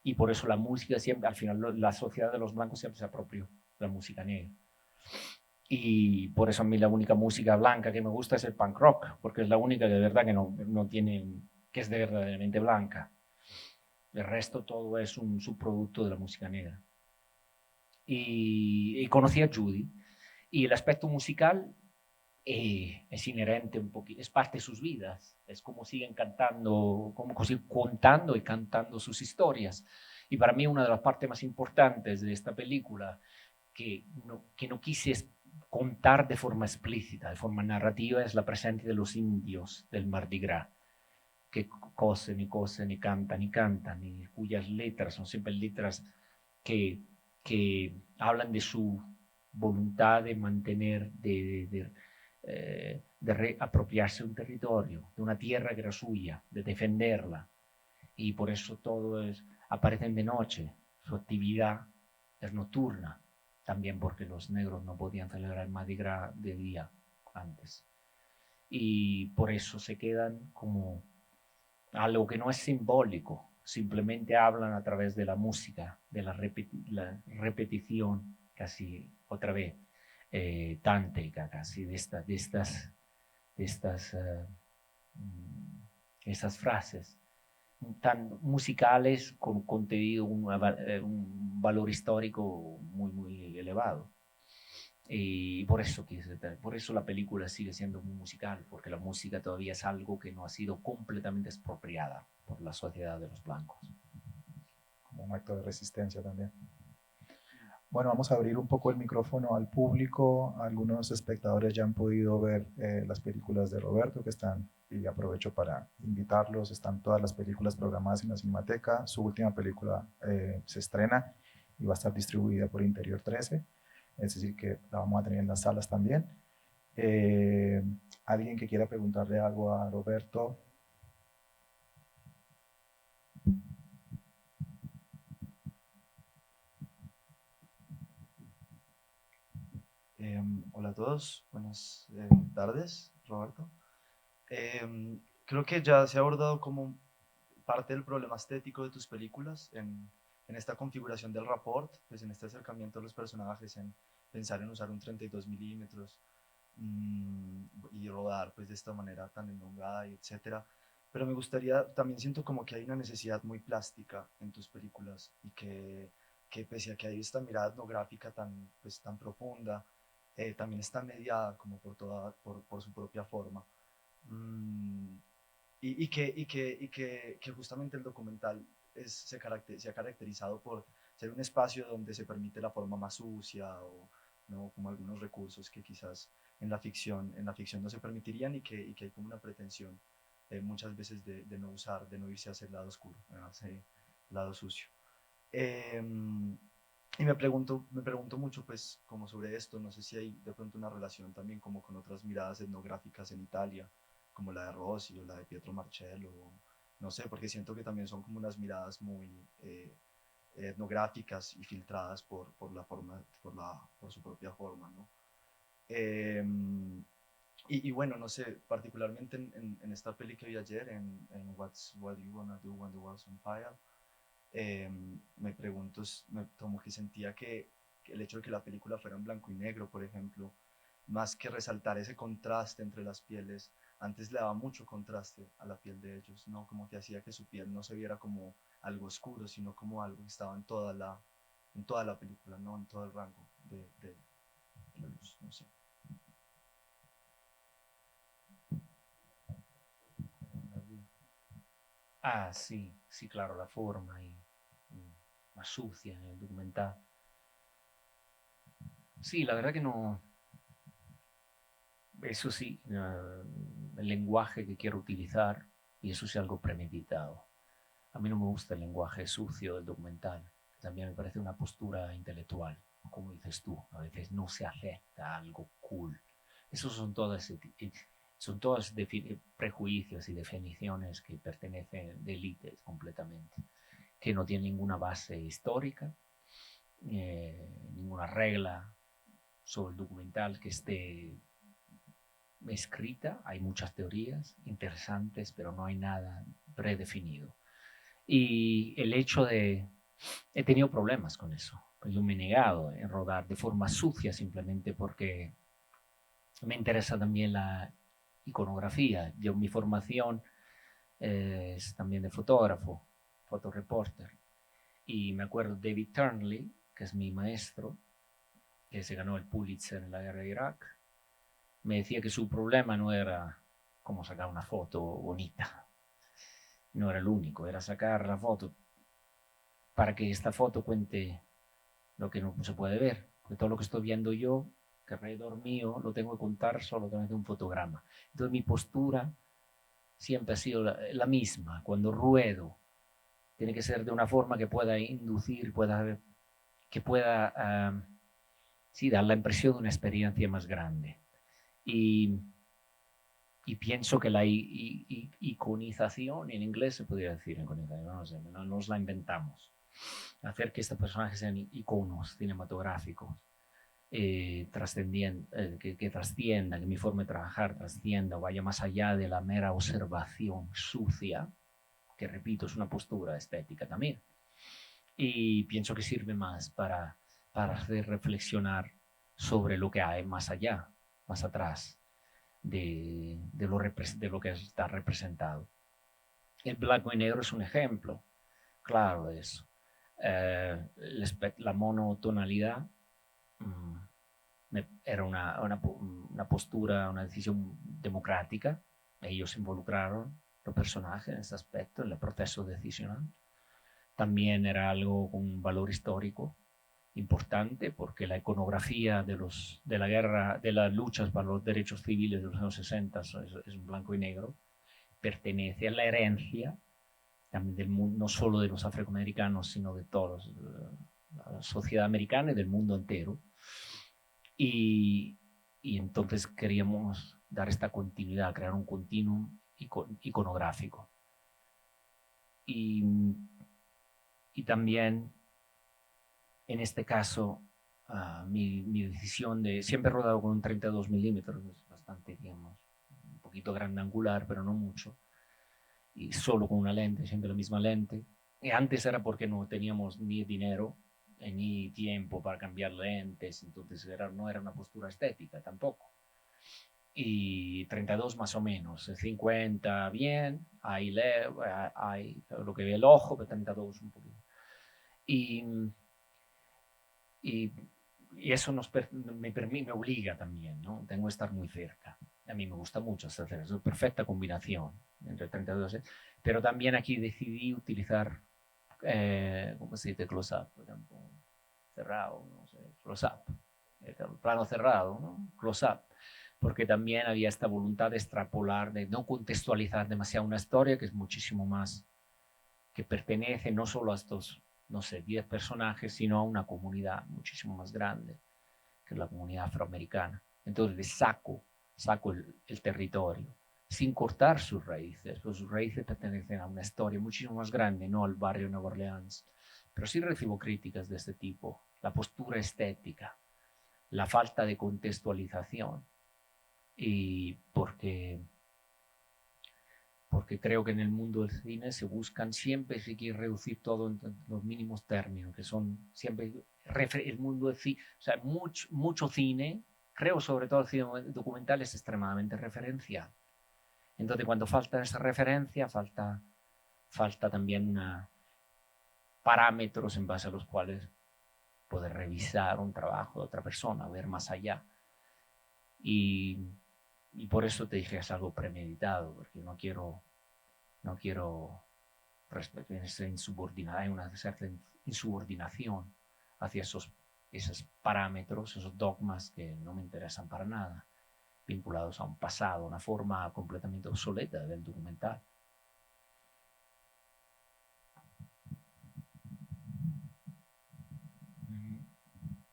Y por eso la música siempre, al final la sociedad de los blancos siempre se apropió de la música negra. Y por eso a mí la única música blanca que me gusta es el punk rock, porque es la única que de verdad que no tiene, que es de verdaderamente blanca. El resto todo es un subproducto de la música negra. y conocí a Judy. Y el aspecto musical es inherente un poquito, es parte de sus vidas, es como siguen cantando, como siguen contando y cantando sus historias. Y para mí una de las partes más importantes de esta película que no quise contar de forma explícita, de forma narrativa, es la presencia de los indios del Mardi Gras, que cosen y cantan, y cuyas letras son siempre letras que, que hablan de su voluntad de mantener, de apropiarse de un territorio, de una tierra que era suya, de defenderla. Y por eso aparecen de noche, su actividad es nocturna, también porque los negros no podían celebrar el Mardi Gras de día antes. Y por eso se quedan como algo que no es simbólico, simplemente hablan a través de la música, de la repetición, casi otra vez, tántrica, casi de estas frases tan musicales con contenido, un valor histórico muy, muy elevado. Y por eso la película sigue siendo muy musical, porque la música todavía es algo que no ha sido completamente expropiada por la sociedad de los blancos. Como un acto de resistencia también. Bueno, vamos a abrir un poco el micrófono al público. Algunos espectadores ya han podido ver las películas de Roberto que están, y aprovecho para invitarlos, están todas las películas programadas en la Cinemateca. Su última película se estrena y va a estar distribuida por Interior 13, es decir que la vamos a tener en las salas también. ¿Alguien que quiera preguntarle algo a Roberto? Hola a todos, buenas tardes, Roberto. Creo que ya se ha abordado como parte del problema estético de tus películas en esta configuración del rapport, pues en este acercamiento a los personajes, en pensar en usar un 32 milímetros y rodar pues de esta manera tan elongada y etcétera. Pero me gustaría, también siento como que hay una necesidad muy plástica en tus películas y que pese a que hay esta mirada etnográfica tan, pues, tan profunda, también está mediada como por su propia forma. Mm, que justamente el documental se ha caracterizado por ser un espacio donde se permite la forma más sucia o ¿no? Como algunos recursos que quizás en la ficción no se permitirían y que hay como una pretensión muchas veces de no usar, de no irse hacia el lado oscuro, hacia el lado sucio. Eh, y me pregunto mucho, pues, como sobre esto, no sé si hay de pronto una relación también como con otras miradas etnográficas en Italia, como la de Rossi o la de Pietro Marcello, o, no sé, porque siento que también son como unas miradas muy etnográficas y filtradas por la forma, por su propia forma, ¿no? Eh, y bueno, no sé, particularmente en esta peli que vi ayer, What You Wanna Do When the World's on Fire, me pregunto, como que sentía que el hecho de que la película fuera en blanco y negro, por ejemplo, más que resaltar ese contraste entre las pieles, antes le daba mucho contraste a la piel de ellos, ¿no? Como que hacía que su piel no se viera como algo oscuro, sino como algo que estaba en toda la película, ¿no? En todo el rango de la luz, no sé. Ah, sí, sí, claro, la forma y más sucia en el documental. Sí, la verdad que no, eso sí, el lenguaje que quiero utilizar, y eso sí algo premeditado. A mí no me gusta el lenguaje sucio del documental, que también me parece una postura intelectual, como dices tú, a veces no se acepta algo cool. Esos son todas prejuicios y definiciones que pertenecen de élites completamente, que no tienen ninguna base histórica, ninguna regla sobre el documental que esté escrita. Hay muchas teorías interesantes, pero no hay nada predefinido. Y el hecho de... He tenido problemas con eso. Yo me he negado en rodar de forma sucia simplemente porque me interesa también la iconografía. Yo, mi formación es también de fotógrafo, fotoreporter. Y me acuerdo David Turnley, que es mi maestro, que se ganó el Pulitzer en la guerra de Irak, me decía que su problema no era cómo sacar una foto bonita, no era el único, era sacar la foto para que esta foto cuente lo que no se puede ver, porque todo lo que estoy viendo yo, que alrededor mío, lo tengo que contar solo a través de un fotograma. Entonces mi postura siempre ha sido la misma. Cuando ruedo, tiene que ser de una forma que pueda inducir, que pueda sí, dar la impresión de una experiencia más grande. Y pienso que la iconización, en inglés se podría decir iconización, no sé, no nos la inventamos. Hacer que estos personajes sean iconos cinematográficos, que trascienda, que mi forma de trabajar trascienda o vaya más allá de la mera observación sucia, que repito, es una postura estética también. Y pienso que sirve más para hacer reflexionar sobre lo que hay más allá, más atrás de lo que está representado. El blanco y negro es un ejemplo claro de eso. La monotonalidad era una postura, una decisión democrática. Ellos se involucraron, los personajes, en ese aspecto, en el proceso decisional. También era algo con un valor histórico importante, porque la iconografía de la guerra, de las luchas para los derechos civiles de los años 60 es un blanco y negro, pertenece a la herencia también del mundo, no solo de los afroamericanos, sino de todos, la sociedad americana y del mundo entero. Y entonces queríamos dar esta continuidad, crear un continuum iconográfico. Y también, en este caso, mi decisión de... Siempre he rodado con un 32 milímetros, es bastante, digamos, un poquito grande angular, pero no mucho. Y solo con una lente, siempre la misma lente. Y antes era porque no teníamos ni dinero ni tiempo para cambiar lentes, entonces no era una postura estética tampoco. Y 32 más o menos, 50 bien, hay lo que ve el ojo, pero 32 un poquito. Y eso me obliga también, ¿no? Tengo que estar muy cerca. A mí me gusta mucho hacer eso, perfecta combinación entre 32 y... Pero también aquí decidí utilizar, ¿cómo se dice? Close-up, por ejemplo, cerrado, no sé, close-up, plano cerrado, ¿no? Close-up, porque también había esta voluntad de extrapolar, de no contextualizar demasiado una historia, que es muchísimo más, que pertenece no solo a estos, no sé, 10 personajes, sino a una comunidad muchísimo más grande, que es la comunidad afroamericana. Entonces le saco el territorio, sin cortar sus raíces, pero sus raíces pertenecen a una historia muchísimo más grande, no al barrio de Nueva Orleans. Pero sí recibo críticas de este tipo, la postura estética, la falta de contextualización, y porque creo que en el mundo del cine se buscan siempre, se quiere reducir todo en los mínimos términos, que son siempre el mundo del cine, o sea, mucho cine, creo sobre todo el cine documental, es extremadamente referencial. Entonces, cuando falta esa referencia, falta también parámetros en base a los cuales poder revisar un trabajo de otra persona, ver más allá. Y por eso te dije, es algo premeditado, porque no quiero hay una cierta insubordinación hacia esos parámetros, esos dogmas que no me interesan para nada, vinculados a un pasado, una forma completamente obsoleta del documental.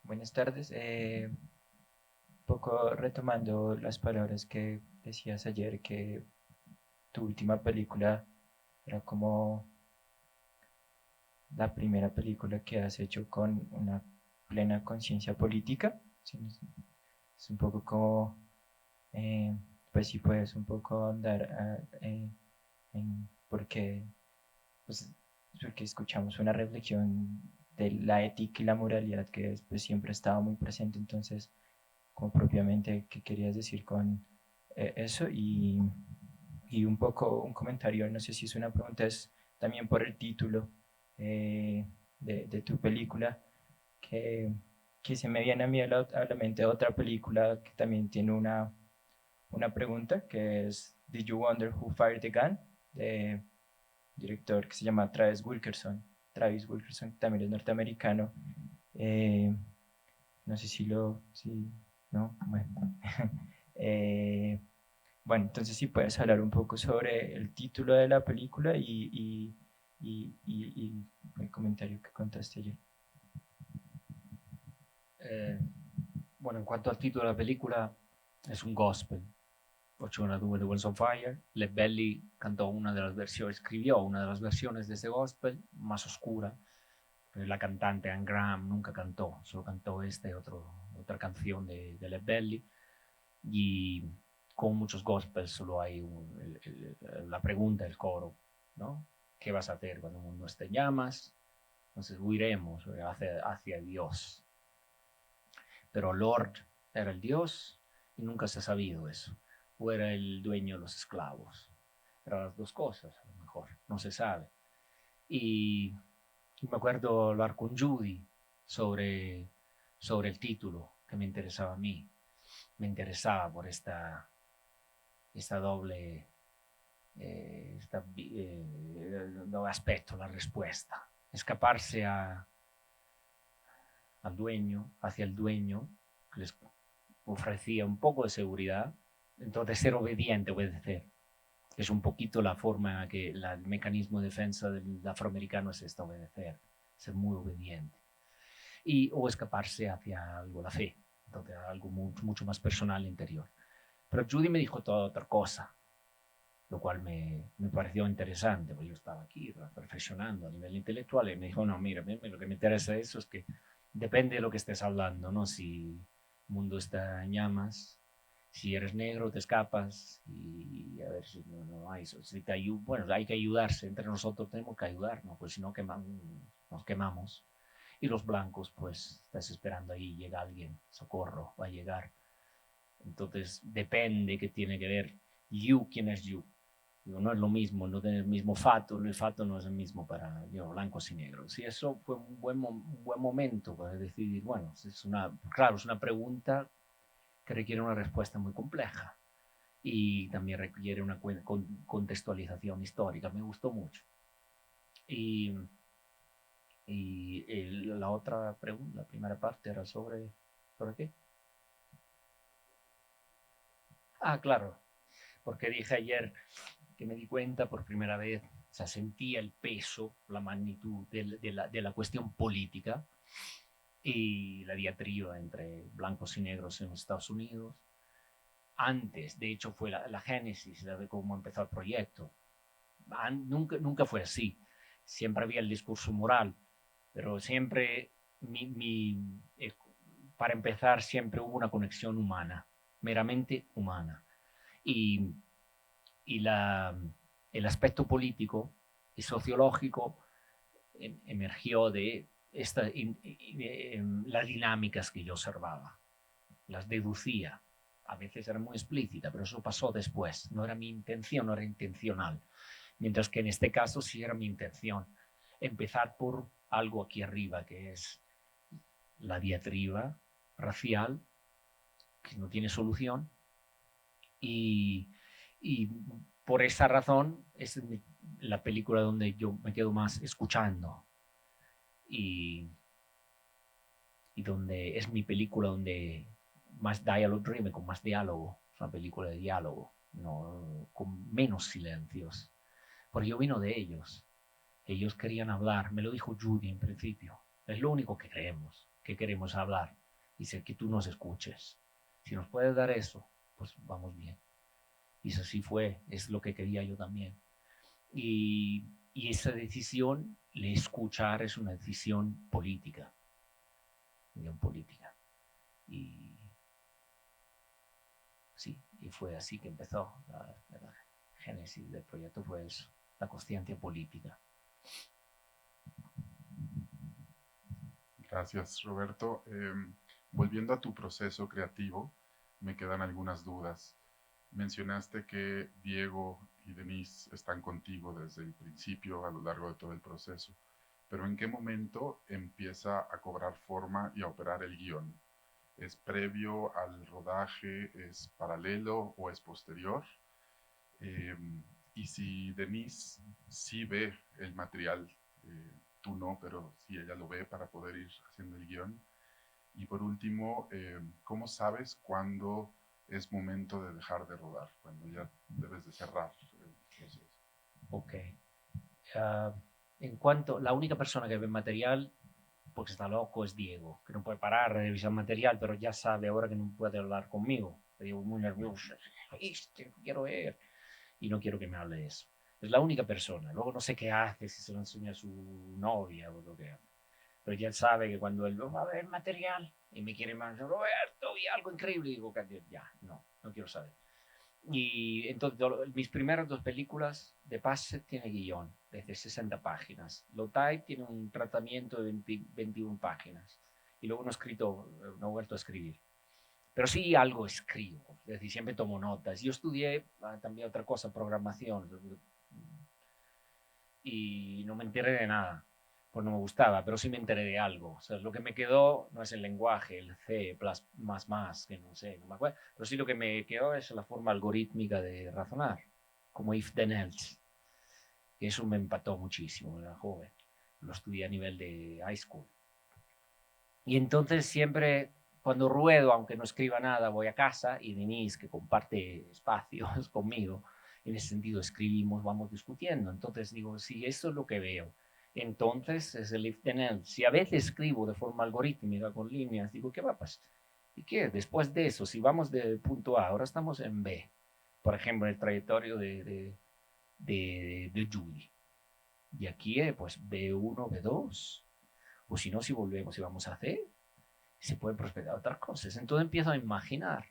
Buenas tardes. Un poco retomando las palabras que decías ayer, que tu última película era como la primera película que has hecho con una plena conciencia política. ¿Sí? Es un poco como, pues si puedes un poco andar en pues, porque escuchamos una reflexión de la ética y la moralidad que pues, siempre ha estado muy presente. Entonces, como propiamente, ¿qué querías decir con eso? Y un poco un comentario, no sé si es una pregunta, es también por el título de tu película, que se me viene a mí a la mente otra película que también tiene una pregunta, que es Did You Wonder Who Fired the Gun? De un director que se llama Travis Wilkerson, que también es norteamericano. No sé no, bueno. Bueno, entonces si puedes hablar un poco sobre el título de la película y el comentario que contaste ayer. Bueno, en cuanto al título de la película, es un gospel. 812 The Wheels on Fire. Led Belly cantó una de las versiones, escribió una de las versiones de ese gospel, más oscura. Pero la cantante Anne Graham nunca cantó, solo cantó otra canción de Led Belly. Y con muchos gospels solo hay la pregunta, el coro, ¿no? ¿Qué vas a hacer cuando el mundo esté en llamas? Entonces huiremos hacia Dios. Pero Lord era el Dios y nunca se ha sabido eso. O era el dueño de los esclavos. Eran las dos cosas, a lo mejor, no se sabe. Y me acuerdo hablar con Judy sobre el título que me interesaba a mí. Me interesaba por esta doble aspecto, la respuesta. Escaparse al dueño, hacia el dueño, que les ofrecía un poco de seguridad, entonces ser obediente, obedecer. Es un poquito la forma que el mecanismo de defensa del afroamericano es esta, obedecer, ser muy obediente. O escaparse hacia algo, la fe, entonces algo mucho más personal, interior. Pero Judy me dijo toda otra cosa, lo cual me pareció interesante, porque yo estaba aquí reflexionando a nivel intelectual y me dijo, no, mira, lo que me interesa eso es que depende de lo que estés hablando, ¿no? Si el mundo está en llamas, si eres negro te escapas y a ver si no hay, si bueno, hay que ayudarse, entre nosotros tenemos que ayudarnos, pues si no nos quemamos. Y los blancos, pues estás esperando ahí, llega alguien, socorro, va a llegar. Entonces depende qué tiene que ver quién es you. No es lo mismo, no tiene el mismo fato, el fato no es el mismo para blancos y negros. Y eso fue un buen momento para decidir, bueno, es una pregunta que requiere una respuesta muy compleja y también requiere una contextualización histórica. Me gustó mucho. Y la otra pregunta, la primera parte era ¿sobre qué? Claro, porque dije ayer que me di cuenta por primera vez, o sea, sentía el peso, la magnitud de la cuestión política y la diatriba entre blancos y negros en los Estados Unidos. Antes, de hecho, fue la génesis de cómo empezó el proyecto. Nunca fue así. Siempre había el discurso moral, pero siempre, para empezar, siempre hubo una conexión humana, meramente humana. Y el aspecto político y sociológico emergió de las dinámicas que yo observaba, las deducía. A veces era muy explícita, pero eso pasó después. No era mi intención, no era intencional. Mientras que en este caso sí era mi intención. Empezar por algo aquí arriba, que es la diatriba racial, que no tiene solución, y por esa razón es la película donde yo me quedo más escuchando y donde es mi película donde más dialogue dream, con más diálogo, es una película de diálogo, no, con menos silencios, porque yo vino de ellos querían hablar, me lo dijo Judy en principio, es lo único que queremos hablar, dice que tú nos escuches, si nos puedes dar eso, pues vamos bien. Y eso sí fue, es lo que quería yo también. Y esa decisión, de escuchar, es una decisión política. Y sí, y fue así que empezó la génesis del proyecto, fue eso, la consciencia política. Gracias, Roberto. Volviendo a tu proceso creativo, me quedan algunas dudas. Mencionaste que Diego y Denise están contigo desde el principio, a lo largo de todo el proceso. pero ¿en qué momento empieza a cobrar forma y a operar el guión? ¿Es previo al rodaje, es paralelo o es posterior? Eh, y si Denise sí ve el material, tú no, pero si ella lo ve para poder ir haciendo el guión. Y por último, ¿cómo sabes cuándo es momento de dejar de rodar? Cuando ya debes de cerrar el proceso. Ok. Ah, en cuanto, la única persona que ve material, porque está loco, es Diego, que no puede parar de revisar material, pero ya sabe ahora que no puede hablar conmigo. Digo, muy nervioso, quiero ver, y no quiero que me hable de eso. Es la única persona. Luego no sé qué hace, si se lo enseña a su novia o lo que hace. Pero ya él sabe que cuando él va a ver material y me quiere más, Roberto, vi algo increíble, digo, ya, no quiero saber. Y entonces mis primeras 2 películas de pase tiene guión de 60 páginas. Low Tide tiene un tratamiento de 21 páginas. Y luego no he vuelto a escribir. Pero sí algo escribo, es decir, siempre tomo notas. Yo estudié también otra cosa, programación, y no me enteré de nada, pues no me gustaba, pero sí me enteré de algo. O sea, lo que me quedó no es el lenguaje, el C++, que no sé, no me acuerdo, pero sí lo que me quedó es la forma algorítmica de razonar, como if then else. Y eso me empató muchísimo, era joven. Lo estudié a nivel de high school. Y entonces siempre, cuando ruedo, aunque no escriba nada, voy a casa y Denise, que comparte espacios conmigo, en ese sentido escribimos, vamos discutiendo. Entonces digo, si esto es lo que veo, entonces es el if then else. Si a veces escribo de forma algorítmica con líneas, digo, ¿qué va a pasar? ¿Y qué? Después de eso, si vamos del punto A, ahora estamos en B, por ejemplo, en el trayectorio de Judy. Y aquí, pues B1, B2, o si no, si volvemos y vamos a C, se pueden prosperar otras cosas. Entonces empiezo a imaginar.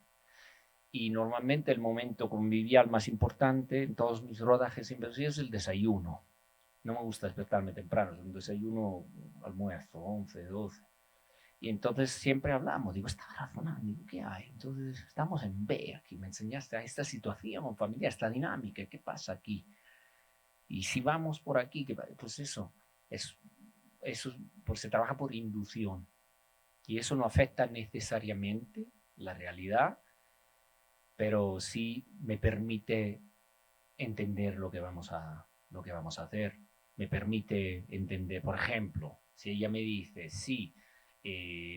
Y normalmente el momento convivial más importante en todos mis rodajes siempre es el desayuno. No me gusta despertarme temprano, es un desayuno, almuerzo, 11, 12. Y entonces siempre hablamos, digo, estaba razonando, digo, ¿qué hay? Entonces estamos en B aquí, me enseñaste a esta situación familiar, esta dinámica, ¿qué pasa aquí? Y si vamos por aquí, pues eso pues se trabaja por inducción. Y eso no afecta necesariamente la realidad, pero sí me permite entender lo que vamos a hacer. Me permite entender, por ejemplo, si ella me dice, sí,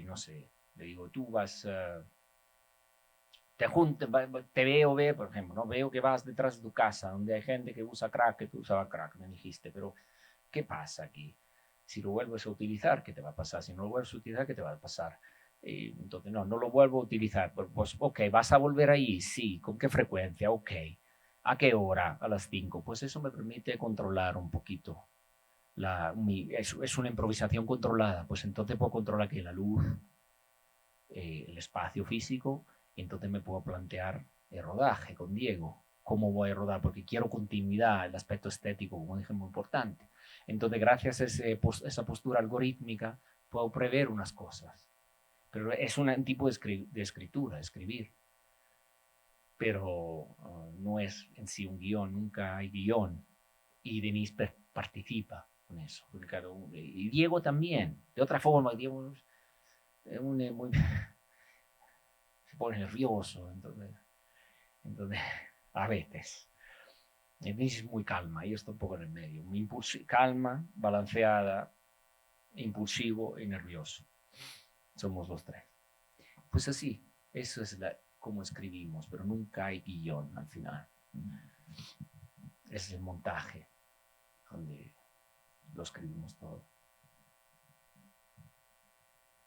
no sé, le digo, tú vas, te veo ver, por ejemplo, ¿no? Veo que vas detrás de tu casa, donde hay gente que usa crack, que tú usabas crack, me dijiste, pero ¿qué pasa aquí? Si lo vuelves a utilizar, ¿qué te va a pasar? Si no lo vuelves a utilizar, ¿qué te va a pasar? Entonces, no lo vuelvo a utilizar. Pues, ok, ¿vas a volver ahí? Sí. ¿Con qué frecuencia? Ok. ¿A qué hora? A las 5. Pues eso me permite controlar un poquito. Es una improvisación controlada. Pues entonces puedo controlar que la luz, el espacio físico, y entonces me puedo plantear el rodaje con Diego. ¿Cómo voy a rodar? Porque quiero continuidad, el aspecto estético, como dije, muy importante. Entonces, gracias a esa postura algorítmica, puedo prever unas cosas. Pero es un tipo de escritura, escribir. Pero no es en sí un guión, nunca hay guión. Y Denise participa con eso. Porque, claro, y Diego también, de otra forma, Diego es muy, se pone nervioso, entonces a veces. Denise es muy calma, yo estoy un poco en el medio. Calma, balanceada, impulsivo y nervioso. Somos los 3. Pues así, eso es como escribimos, pero nunca hay guión al final. Es el montaje donde lo escribimos todo.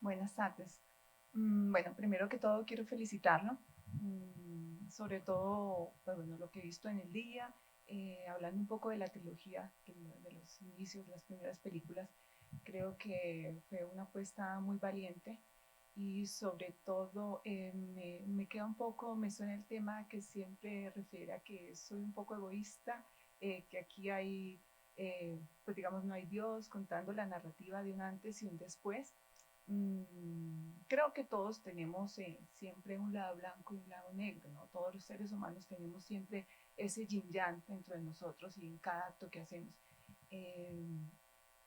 Buenas tardes. Bueno, primero que todo quiero felicitarlo, sobre todo pues, bueno, lo que he visto en el día, hablando un poco de la trilogía, de los inicios, las primeras películas. Creo que fue una apuesta muy valiente y sobre todo me queda un poco, me suena el tema que siempre refiere a que soy un poco egoísta, que aquí hay, pues digamos, no hay Dios contando la narrativa de un antes y un después. Creo que todos tenemos siempre un lado blanco y un lado negro, ¿no? Todos los seres humanos tenemos siempre ese yin yang dentro de nosotros y en cada acto que hacemos. Eh,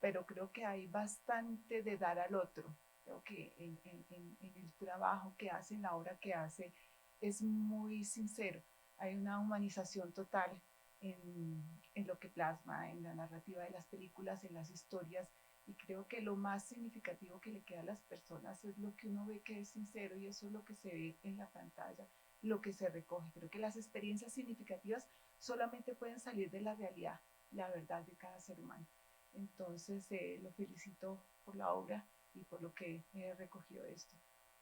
pero creo que hay bastante de dar al otro. Creo que en el trabajo que hace, en la obra que hace, es muy sincero. Hay una humanización total en lo que plasma, en la narrativa de las películas, en las historias, y creo que lo más significativo que le queda a las personas es lo que uno ve que es sincero, y eso es lo que se ve en la pantalla, lo que se recoge. Creo que las experiencias significativas solamente pueden salir de la realidad, la verdad de cada ser humano. Entonces lo felicito por la obra y por lo que he recogido de esto.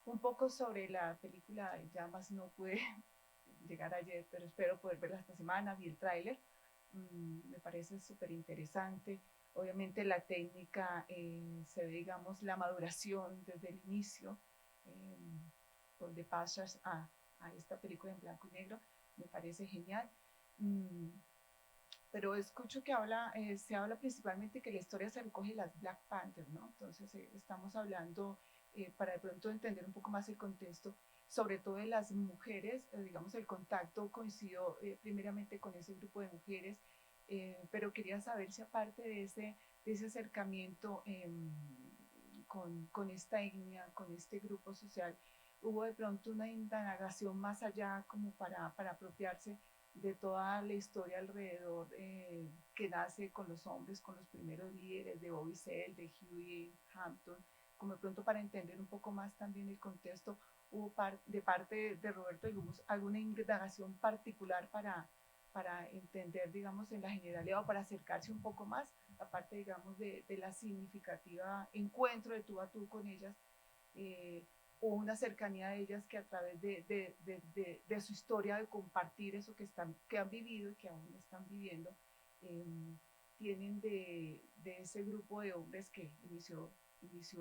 Un poco sobre la película, ya más no pude llegar ayer, pero espero poder verla esta semana. Vi el tráiler, me parece súper interesante. Obviamente la técnica, se ve, digamos, la maduración desde el inicio, por The Passage a esta película en blanco y negro, me parece genial. Pero escucho que se habla principalmente que la historia se recoge las Black Panthers, ¿no? Entonces estamos hablando, para de pronto entender un poco más el contexto, sobre todo de las mujeres, digamos, el contacto coincidió primeramente con ese grupo de mujeres, pero quería saber si aparte de ese acercamiento con esta etnia, con este grupo social, hubo de pronto una indagación más allá como para apropiarse de toda la historia alrededor, que nace con los hombres, con los primeros líderes de Bobby Seale, de Huey Hampton, como de pronto para entender un poco más también el contexto, hubo de parte de Roberto Legumus alguna indagación particular para entender, digamos, en la generalidad, o para acercarse un poco más, aparte, digamos, de la significativa encuentro de tú a tú con ellas, o una cercanía de ellas que a través de su historia, de compartir eso que han vivido y que aún están viviendo, tienen de ese grupo de hombres que inició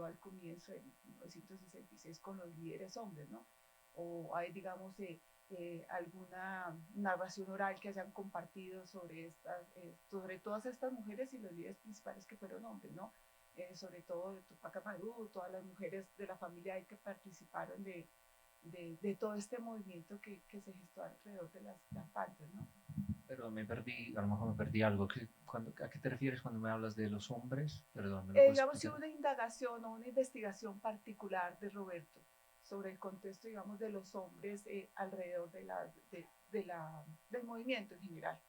al comienzo de 1966 con los líderes hombres, ¿no? O hay, digamos, alguna narración oral que hayan compartido sobre todas estas mujeres y los líderes principales que fueron hombres, ¿no? Sobre todo de Tupac Amaru, todas las mujeres de la familia que participaron de todo este movimiento que se gestó alrededor de las Panthers, ¿no? Pero me perdí, a lo mejor me perdí algo. ¿A qué te refieres cuando me hablas de los hombres? Perdón, ¿me lo puedes Digamos, si explicar? una indagación o una investigación particular de Roberto sobre el contexto, digamos, de los hombres alrededor del movimiento en general,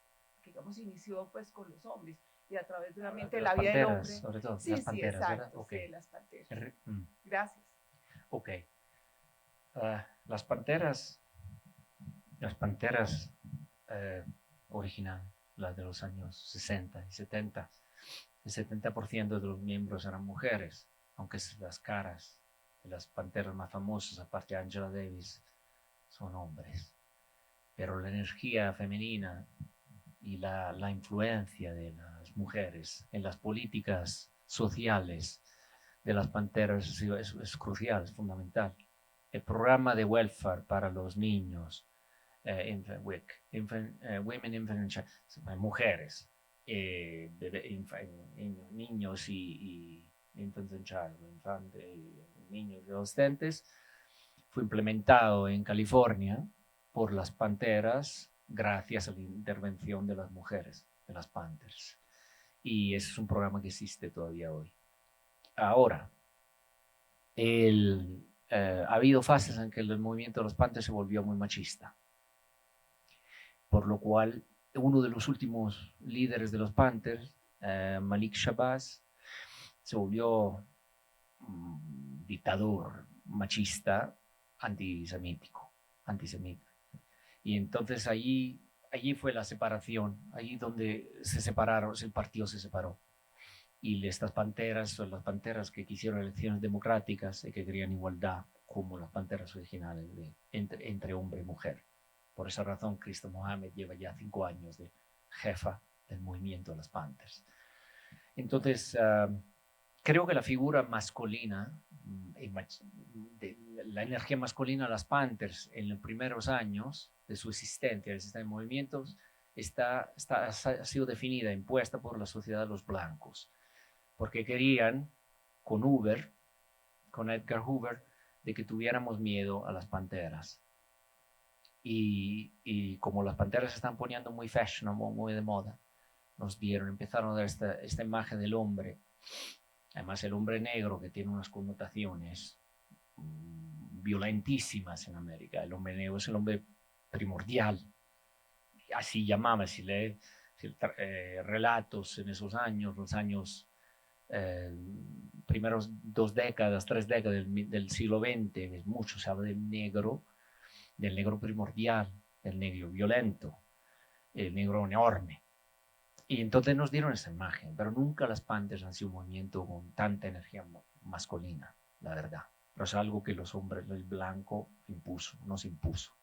que, digamos, inició pues con los hombres y a través de la vida del hombre. Sobre todo, Sí, las sí, panteras, exacto, ¿verdad? Okay. sí, las panteras. Gracias. Ok. Las panteras original, las de los años 60 y 70, el 70% de los miembros eran mujeres, aunque las caras de las panteras más famosas, aparte de Angela Davis, son hombres. Pero la energía femenina y la influencia de las mujeres en las políticas sociales de las panteras es crucial, es fundamental. El programa de welfare para los niños, Women, Infant and Child, mujeres, niños y Infants and Child, niños y adolescentes, fue implementado en California por las panteras gracias a la intervención de las mujeres, de las Panthers. Y ese es un programa que existe todavía hoy. Ahora, ha habido fases en que el movimiento de los Panthers se volvió muy machista, por lo cual uno de los últimos líderes de los Panthers, Malik Shabazz, se volvió dictador machista antisemita. Y entonces allí fue la separación, allí donde se separaron, el partido se separó. Y estas panteras son las panteras que quisieron elecciones democráticas y que querían igualdad, como las panteras originales entre hombre y mujer. Por esa razón, Krista Mohammed lleva ya 5 años de jefa del movimiento de las Panthers. Entonces, creo que la figura masculina, la energía masculina de las Panthers en los primeros años de su existencia, del sistema de movimientos, ha sido definida, impuesta por la sociedad de los blancos, porque querían, con Edgar Hoover, de que tuviéramos miedo a las panteras. Y como las panteras se están poniendo muy fashionable, muy de moda, empezaron a dar esta imagen del hombre Además, el hombre negro, que tiene unas connotaciones violentísimas en América. El hombre negro es el hombre primordial, así llamaba, si lee relatos en esos años, los años primeros 2 décadas, 3 décadas del siglo XX, mucho se habla del negro primordial, del negro violento, el negro enorme. Y entonces nos dieron esa imagen, pero nunca las Panthers han sido un movimiento con tanta energía masculina, la verdad. Pero es algo que los hombres, el blanco, nos impuso.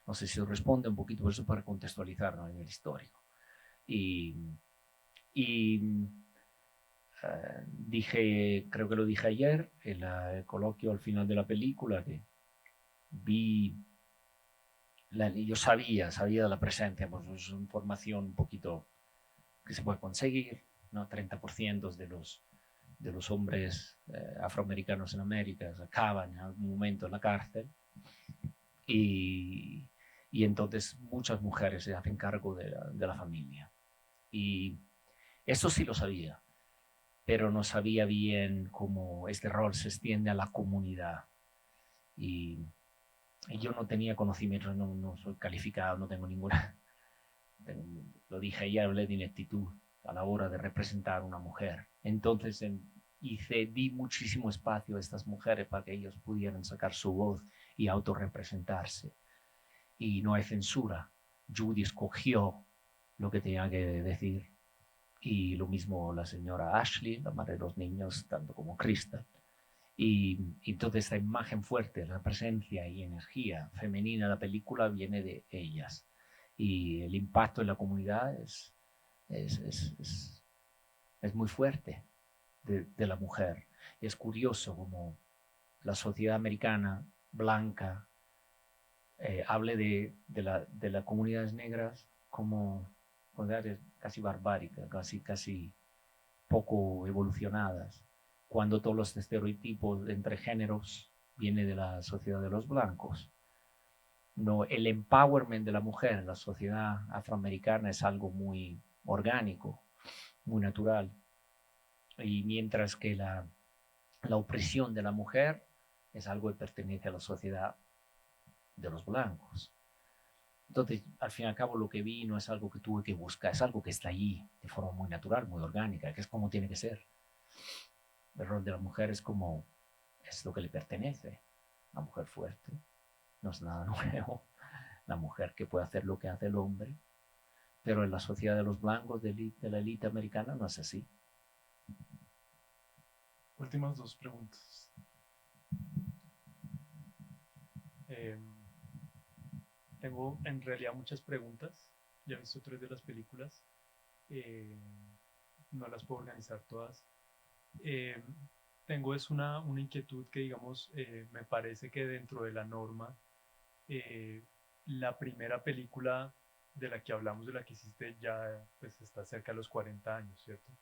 No sé si responde un poquito por eso para contextualizarlo a nivel histórico. Dije, creo que lo dije ayer, en el coloquio al final de la película, que yo sabía de la presencia, pues es información un poquito que se puede conseguir, ¿no? 30% de los hombres afroamericanos en América acaban en algún momento en la cárcel y entonces muchas mujeres se hacen cargo de la familia. Y eso sí lo sabía, pero no sabía bien cómo este rol se extiende a la comunidad. Y yo no tenía conocimiento, no soy calificado, no tengo ninguna... Lo dije ayer, hablé de ineptitud a la hora de representar a una mujer. Entonces di muchísimo espacio a estas mujeres para que ellos pudieran sacar su voz y autorrepresentarse. Y no hay censura. Judy escogió lo que tenía que decir. Y lo mismo la señora Ashley, la madre de los niños, tanto como Crystal. Y entonces esta imagen fuerte, la presencia y energía femenina de la película viene de ellas. Y el impacto en la comunidad es muy fuerte de la mujer. Es curioso como la sociedad americana blanca hable de las comunidades negras como casi barbáricas, casi poco evolucionadas, cuando todos los estereotipos entre géneros vienen de la sociedad de los blancos. No, el empowerment de la mujer en la sociedad afroamericana es algo muy orgánico, muy natural. Y mientras que la opresión de la mujer es algo que pertenece a la sociedad de los blancos. Entonces, al fin y al cabo, lo que vi no es algo que tuve que buscar, es algo que está allí de forma muy natural, muy orgánica, que es como tiene que ser. El rol de la mujer es lo que le pertenece. La mujer fuerte no es nada nuevo. La mujer que puede hacer lo que hace el hombre, pero en la sociedad de los blancos, de la élite americana, no es así. Últimas 2 preguntas. Tengo en realidad muchas preguntas. Ya he visto 3 de las películas. No las puedo organizar todas. Tengo una inquietud que, digamos, me parece que dentro de la norma, la primera película de la que hablamos, de la que hiciste, ya pues está cerca de los 40 años, ¿cierto?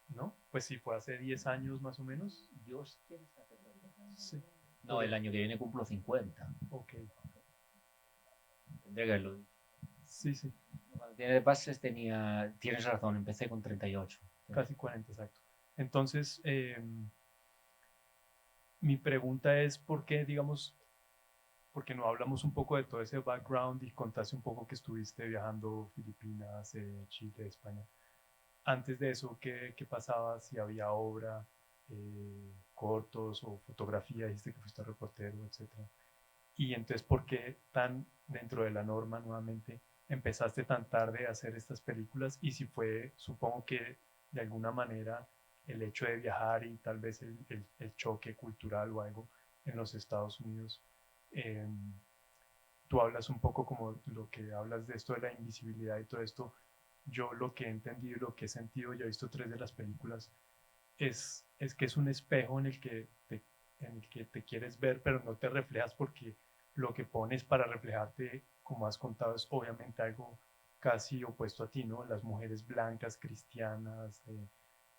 ¿No? Pues sí, fue hace 10 años más o menos. Dios quiere saber. Sí. No, el año que viene cumplo 50. Ok. Tendría que haberlo dicho. Sí, sí. Cuando tiene de pases tienes razón, empecé con 38. Casi 40, exacto. Entonces, mi pregunta es por qué, digamos, porque no hablamos un poco de todo ese background y contaste un poco que estuviste viajando Filipinas, Chile, España. Antes de eso, ¿qué pasaba? Si había obra, cortos o fotografía, dijiste que fuiste reportero, etc. Y entonces, ¿por qué dentro de la norma nuevamente empezaste tan tarde a hacer estas películas? Y si fue, supongo que de alguna manera el hecho de viajar y tal vez el choque cultural o algo en los Estados Unidos, tú hablas un poco como lo que hablas de esto de la invisibilidad y todo esto. Yo lo que he entendido y lo que he sentido, ya he visto 3 de las películas, es que es un espejo en el que te quieres ver, pero no te reflejas porque lo que pones para reflejarte, como has contado, es obviamente algo casi opuesto a ti, ¿no? Las mujeres blancas, cristianas,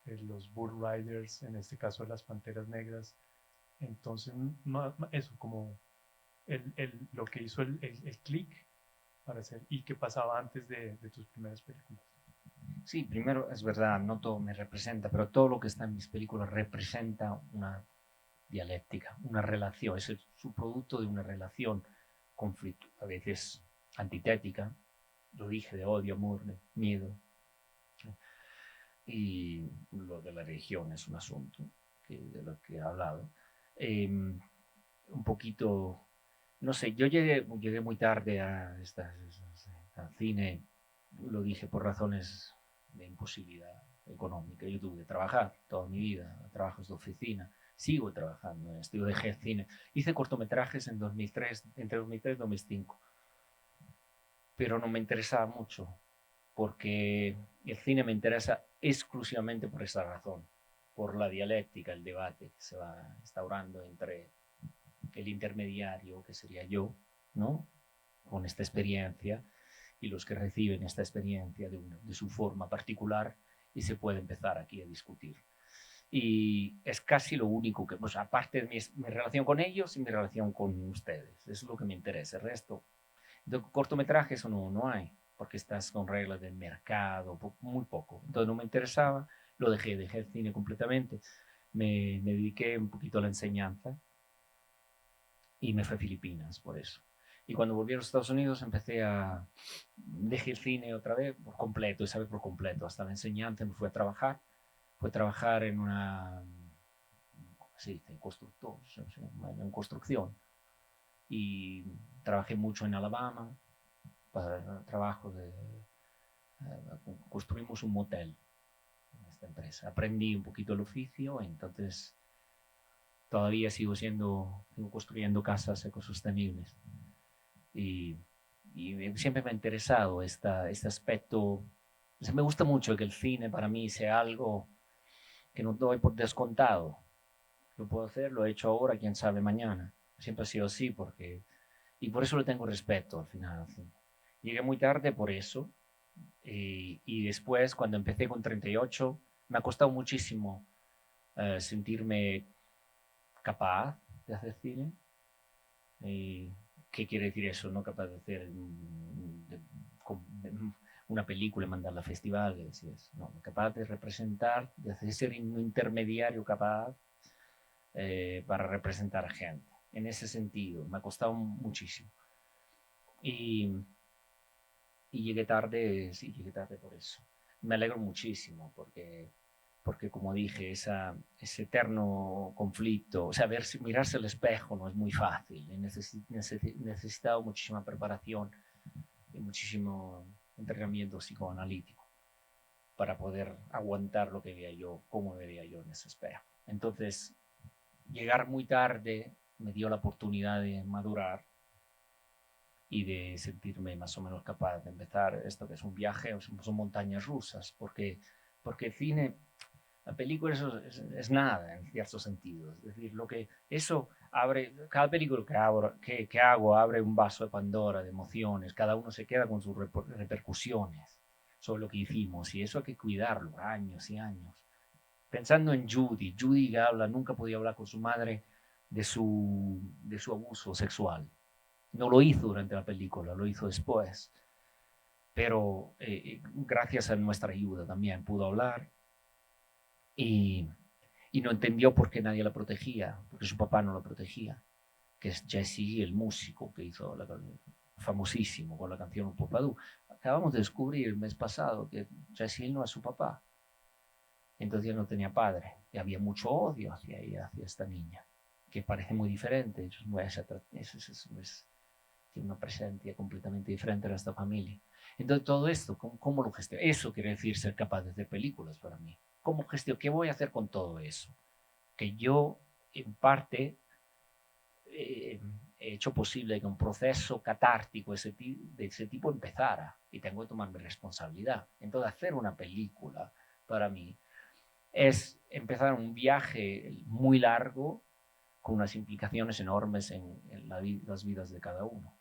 los bull riders, en este caso las panteras negras. Entonces, eso, como lo que hizo el click para hacer, y qué pasaba antes de tus primeras películas. Sí, primero es verdad, no todo me representa, pero todo lo que está en mis películas representa una dialéctica, una relación, es el subproducto de una relación, conflicto, a veces antitética, lo dije, de odio, amor, de miedo. Y lo de la religión es un asunto de lo que he hablado. Un poquito, no sé, yo llegué muy tarde al cine, lo dije por razones de imposibilidad económica. Yo tuve que trabajar toda mi vida, trabajos de oficina, sigo trabajando en esto, yo dejé el cine. Hice cortometrajes en 2003, entre 2003 y 2005, pero no me interesaba mucho, porque el cine me interesa exclusivamente por esa razón, por la dialéctica, el debate que se va instaurando entre el intermediario, que sería yo, ¿no? Con esta experiencia, y los que reciben esta experiencia de su forma particular, y se puede empezar aquí a discutir. Y es casi lo único que, pues aparte de mi relación con ellos y mi relación con ustedes, es lo que me interesa. El resto, de cortometrajes no hay, porque estás con reglas del mercado, muy poco. Entonces no me interesaba, lo dejé el cine completamente, me dediqué un poquito a la enseñanza y me fui a Filipinas por eso. Y cuando volví a los Estados Unidos dejé el cine otra vez por completo, esa vez por completo, hasta la enseñanza, me fui a trabajar. Fue trabajar en una, ¿cómo se dice? Constructor, en construcción. Y trabajé mucho en Alabama, para trabajo construimos un motel en esta empresa. Aprendí un poquito el oficio, entonces todavía sigo construyendo casas ecosostenibles. Y siempre me ha interesado este aspecto. Me gusta mucho que el cine para mí sea algo que no doy por descontado. Lo puedo hacer, lo he hecho ahora, quién sabe mañana. Siempre ha sido así, y por eso le tengo respeto al final al cine. Llegué muy tarde por eso, y después, cuando empecé con 38, me ha costado muchísimo sentirme capaz de hacer cine. ¿Qué quiere decir eso? No capaz de hacer una película y mandarla a festivales. No, capaz de representar, de hacer ser un intermediario capaz para representar a gente. En ese sentido, me ha costado muchísimo. Y llegué tarde, sí, llegué tarde por eso. Me alegro muchísimo porque como dije, ese eterno conflicto, o sea, mirarse al espejo no es muy fácil. He necesitado muchísima preparación y muchísimo entrenamiento psicoanalítico para poder aguantar lo que veía yo, cómo me veía yo en ese espejo. Entonces, llegar muy tarde me dio la oportunidad de madurar y de sentirme más o menos capaz de empezar esto que es un viaje, son montañas rusas, porque el cine, la película es nada en ciertos sentidos. Es decir, eso abre, cada película que hago abre un vaso de Pandora de emociones, cada uno se queda con sus repercusiones sobre lo que hicimos, y eso hay que cuidarlo años y años. Pensando en Judy nunca podía hablar con su madre de su abuso sexual. No lo hizo durante la película, lo hizo después. Pero gracias a nuestra ayuda también pudo hablar, y no entendió por qué nadie la protegía, porque su papá no la protegía, que es Jesse, el músico que hizo famosísimo con la canción Un Popadú. Acabamos de descubrir el mes pasado que Jesse no es su papá. Entonces no tenía padre y había mucho odio hacia esta niña, que parece muy diferente. Tiene una presencia completamente diferente en esta familia. Entonces todo esto, ¿cómo lo gestiono? Eso quiere decir ser capaz de hacer películas para mí. ¿Cómo gestiono? ¿Qué voy a hacer con todo eso? Que yo, en parte, he hecho posible que un proceso catártico de ese tipo empezara, y tengo que tomarme responsabilidad. Entonces hacer una película para mí es empezar un viaje muy largo con unas implicaciones enormes en las vidas de cada uno.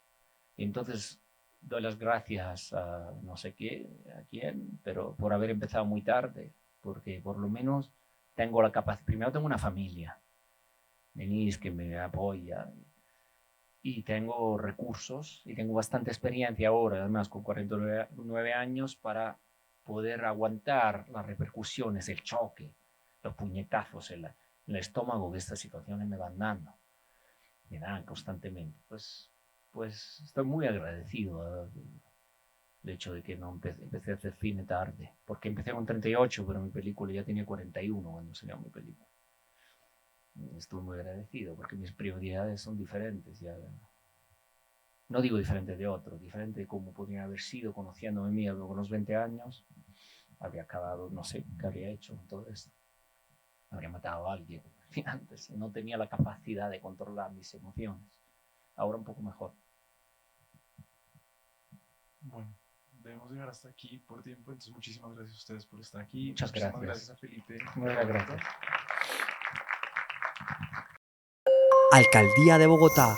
Y entonces doy las gracias a no sé a quién, pero por haber empezado muy tarde, porque por lo menos tengo la capacidad. Primero tengo una familia, Denise, que me apoya, y tengo recursos, y tengo bastante experiencia ahora, además con 49 años, para poder aguantar las repercusiones, el choque, los puñetazos en el estómago que estas situaciones me van dando, me dan constantemente, pues estoy muy agradecido el hecho de que no empecé a hacer cine tarde, porque empecé con 38, pero mi película ya tenía 41 cuando salió mi película. Estoy muy agradecido porque mis prioridades son diferentes. Ya, no digo diferente de otros, diferente de cómo podría haber sido conociéndome mí con los 20 años. Habría acabado, no sé qué habría hecho con todo esto. Habría matado a alguien antes. No tenía la capacidad de controlar mis emociones. Ahora un poco mejor. Bueno, debemos llegar hasta aquí por tiempo, entonces muchísimas gracias a ustedes por estar aquí. Muchas Muchísimas gracias. gracias a Felipe. Muchas gracias. Alcaldía de Bogotá.